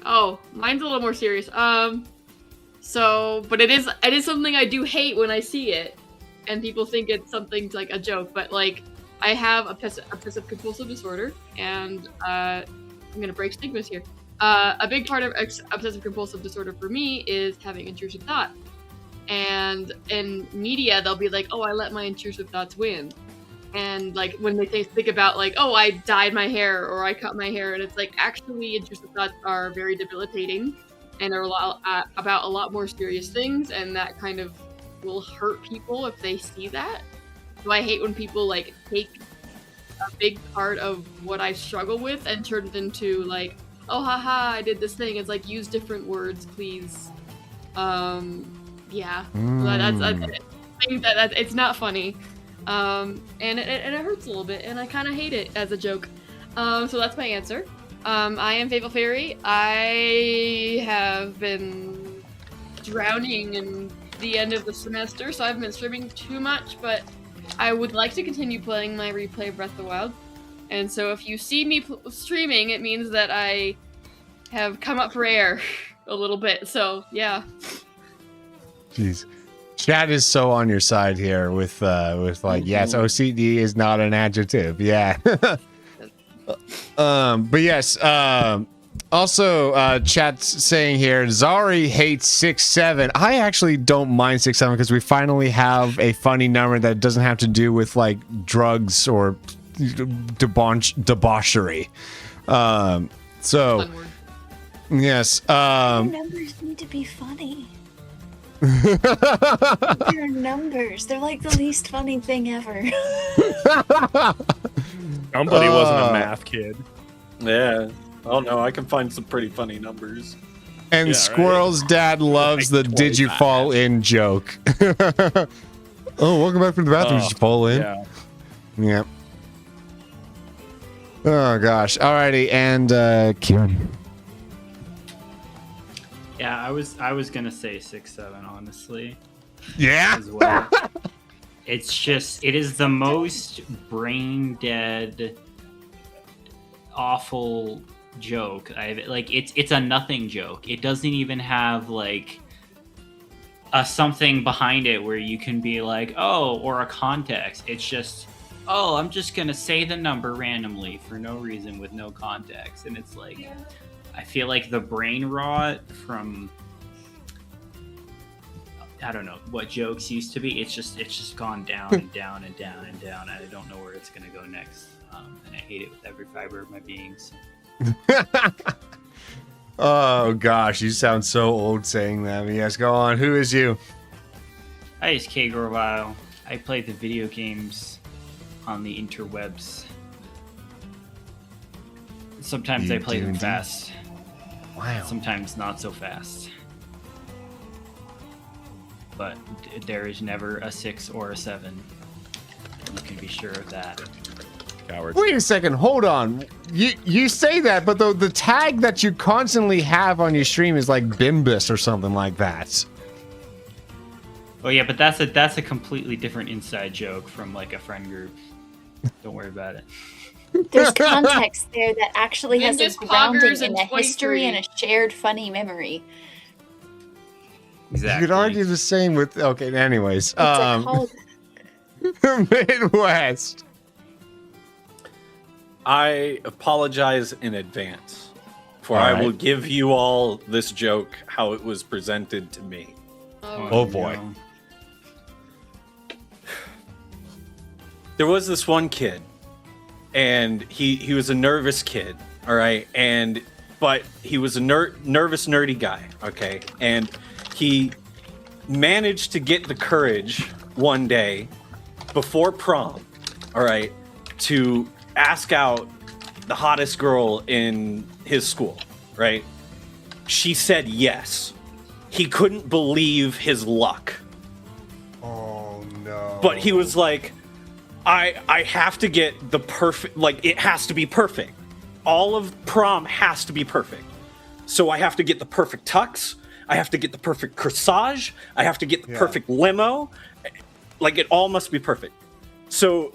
Oh, mine's a little more serious. But it is something I do hate when I see it, and people think it's something like a joke. But like, I have obsessive compulsive disorder, and I'm gonna break stigmas here. A big part of obsessive compulsive disorder for me is having intrusive thoughts, and in media they'll be like, "Oh, I let my intrusive thoughts win." And like when they think about like, oh, I dyed my hair or I cut my hair, and it's like actually intrusive thoughts are very debilitating and are about a lot more serious things, and that kind of will hurt people if they see that. So I hate when people like take a big part of what I struggle with and turn it into like, oh haha, I did this thing. It's like, use different words, please. Yeah, I think that it's not funny, and it hurts a little bit, and I kind of hate it as a joke. So that's my answer. I am Faithful Fairy. I have been drowning in the end of the semester, so I've been streaming too much, but I would like to continue playing my replay of Breath of the Wild. And so if you see me streaming, it means that I have come up for air a little bit. So, yeah. Jeez. Chat is so on your side here with like, yes, OCD is not an adjective. Yeah. But yes, also, chat's saying here, Zari hates 6-7. I actually don't mind 6-7 because we finally have a funny number that doesn't have to do with like drugs or debauchery. So, yes. Numbers need to be funny. They're numbers. They're like the least funny thing ever. Somebody wasn't a math kid. Yeah. Oh no, I can find some pretty funny numbers. And Yeah, Squirrel's dad loves the "Did you fall in" joke. Oh, welcome back from the bathroom. Did you fall in? Yeah. Yeah. Oh gosh. Alrighty, and Kieran. Yeah, I was gonna say 6-7, honestly. Yeah. As well. It's just, it is the most brain dead, awful joke. It's a nothing joke. It doesn't even have like a something behind it where you can be like, oh, or a context. It's just, oh, I'm just gonna say the number randomly for no reason with no context, and it's like, I feel like the brain rot from, I don't know what jokes used to be. It's just gone down and down and down and down, and I don't know where it's gonna go next. And I hate it with every fiber of my being. Oh gosh, you sound so old saying that. But yes, go on. Who is you? Hi, it's K Grovile. I play the video games on the interwebs. Sometimes I play them fast. Wow. Sometimes not so fast. But there is never a 6 or a 7. You can be sure of that. Coward. Wait a second. Hold on. You say that, but the tag that you constantly have on your stream is like Bimbus or something like that. Oh yeah, but that's a completely different inside joke from like a friend group. Don't worry about it. There's context there that actually has a Ninjas, grounding cloggers, in and a history 23. and a shared funny memory. Exactly. You could argue the same with. Okay. Anyways, It's a callback. Midwest. I apologize in advance, for All I right. will give you all this joke how it was presented to me. Oh boy. No. There was this one kid, and he was a nervous kid, all right, but he was a nervous, nerdy guy, okay, and he managed to get the courage one day before prom, all right, to ask out the hottest girl in his school, right? She said yes. He couldn't believe his luck. Oh no. But he was like, I have to get the perfect, like, it has to be perfect. All of prom has to be perfect. So I have to get the perfect tux. I have to get the perfect corsage. I have to get the perfect limo. Like, it all must be perfect. So,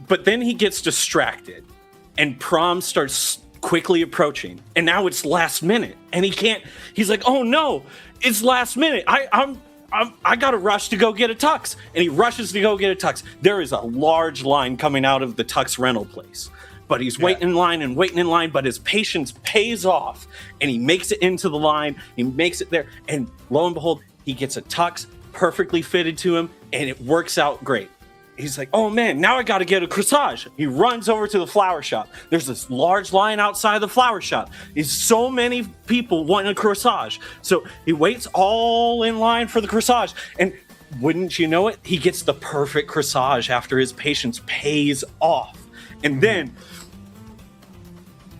but then he gets distracted and prom starts quickly approaching. And now it's last minute and he's like, oh no, it's last minute. I got to rush to go get a tux. And he rushes to go get a tux. There is a large line coming out of the tux rental place. But he's waiting in line, but his patience pays off. And he makes it into the line. He makes it there. And lo and behold, he gets a tux perfectly fitted to him. And it works out great. He's like, oh man, now I got to get a corsage. He runs over to the flower shop. There's this large line outside the flower shop. There's so many people wanting a corsage. So he waits all in line for the corsage. And wouldn't you know it, he gets the perfect corsage after his patience pays off. And then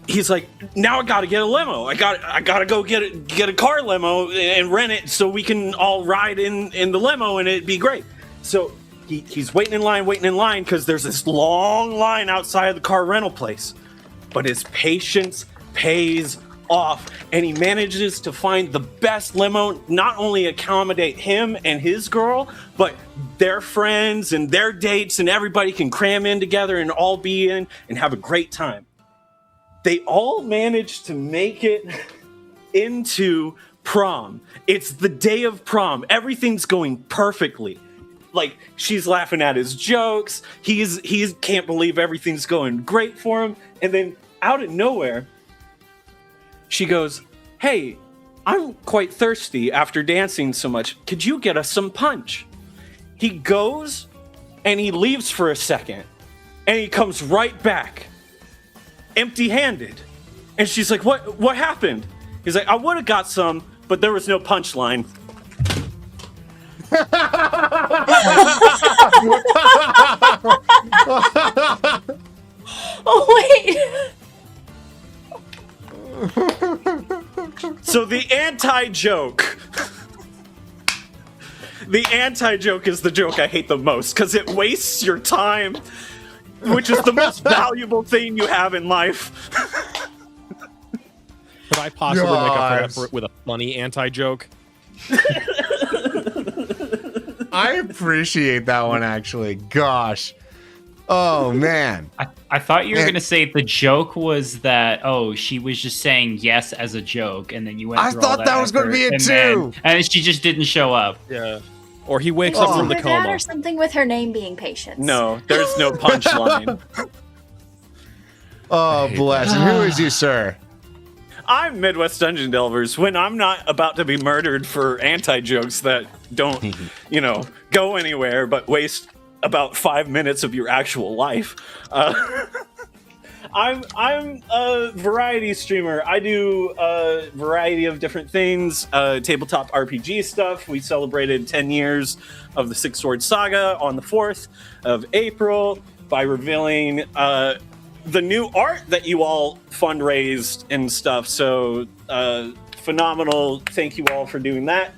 he's like, now I gotta get a limo. I gotta go get a car limo and rent it so we can all ride in the limo and it'd be great. So he's waiting in line because there's this long line outside of the car rental place. But his patience pays off, and he manages to find the best limo, not only accommodate him and his girl, but their friends and their dates, and everybody can cram in together and all be in and have a great time. They all manage to make it into prom. It's the day of prom. Everything's going perfectly. Like, she's laughing at his jokes. He can't believe everything's going great for him. And then out of nowhere, she goes, hey, I'm quite thirsty after dancing so much. Could you get us some punch? He goes and he leaves for a second. And he comes right back, empty-handed. And she's like, what happened? He's like, I would have got some, but there was no punchline. Oh, wait. So the anti-joke is the joke I hate the most, because it wastes your time, which is the most valuable thing you have in life. Could I possibly make up for effort with a funny anti-joke? I appreciate that one, actually. Gosh. Oh, man. I thought you were going to say the joke was that, she was just saying yes as a joke, and then you went through all that was going to be it, too. And she just didn't show up. Yeah. Or he wakes up from the coma. That or something with her name being Patience. No, there's no punchline. Oh, bless. And who is you, sir? I'm Midwest Dungeon Delvers when I'm not about to be murdered for anti-jokes that don't, go anywhere but waste about 5 minutes of your actual life. I'm a variety streamer. I do a variety of different things. Tabletop RPG stuff. We celebrated 10 years of the Six Sword Saga on the 4th of April by revealing the new art that you all fundraised and stuff. So phenomenal. Thank you all for doing that.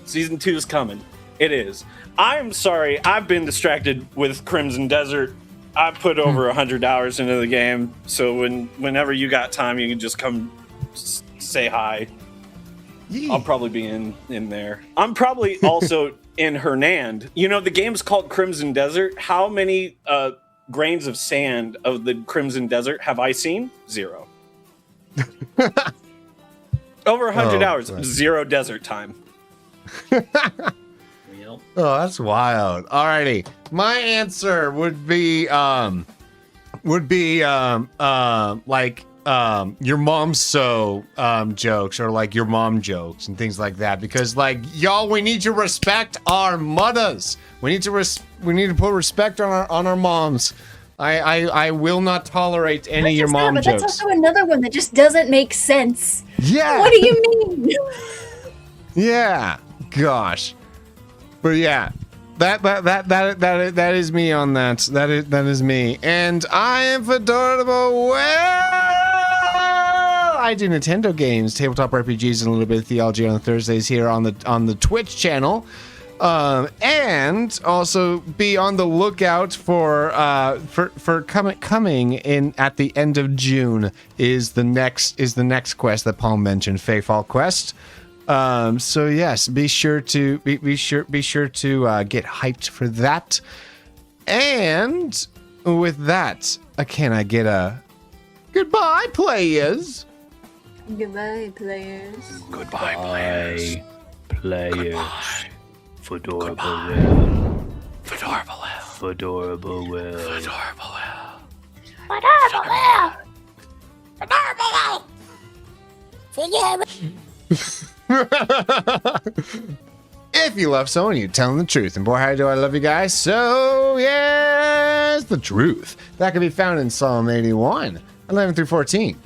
Season 2 is coming. It is. I'm sorry, I've been distracted with Crimson Desert. I put over 100 hours into the game, so whenever you got time, you can just come say hi. I'll probably be in there. I'm probably also in Hernand. The game's called Crimson Desert. How many grains of sand of the Crimson Desert have I seen? 0. Over 100 hours, 0 desert time. Oh, that's wild. Alrighty. My answer would be like your mom's jokes, or like your mom jokes and things like that, because like y'all, we need to respect our mothers. We need to put respect on our moms. I will not tolerate any of your mom jokes. That's also another one that just doesn't make sense. Yeah. What do you mean? Yeah. Gosh. But yeah, that is me on that. That is me, and I am Fedorable. Well, I do Nintendo games, tabletop RPGs, and a little bit of theology on Thursdays here on the Twitch channel, and also be on the lookout for coming in at the end of June is the next quest that Paul mentioned, Fayfall Quest. So yes, be sure to get hyped for that. And with that, can I get a goodbye, players? Goodbye, players. Goodbye, players. Players. Fedorable will. Fedorable will. If you love someone, you tell them the truth. And boy, how do I love you guys. So, yes, the truth. That can be found in Psalm 81, 11 through 14.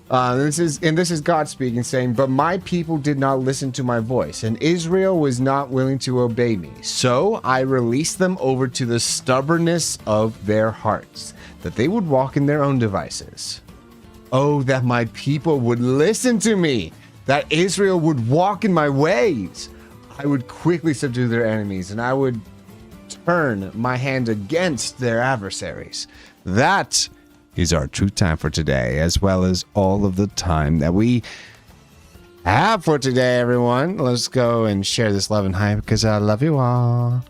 This is God speaking, saying, "But my people did not listen to my voice, and Israel was not willing to obey me. So I released them over to the stubbornness of their hearts, that they would walk in their own devices. Oh, that my people would listen to me, that Israel would walk in my ways. I would quickly subdue their enemies, and I would turn my hand against their adversaries." That is our true time for today, as well as all of the time that we have for today, everyone. Let's go and share this love and hype, because I love you all.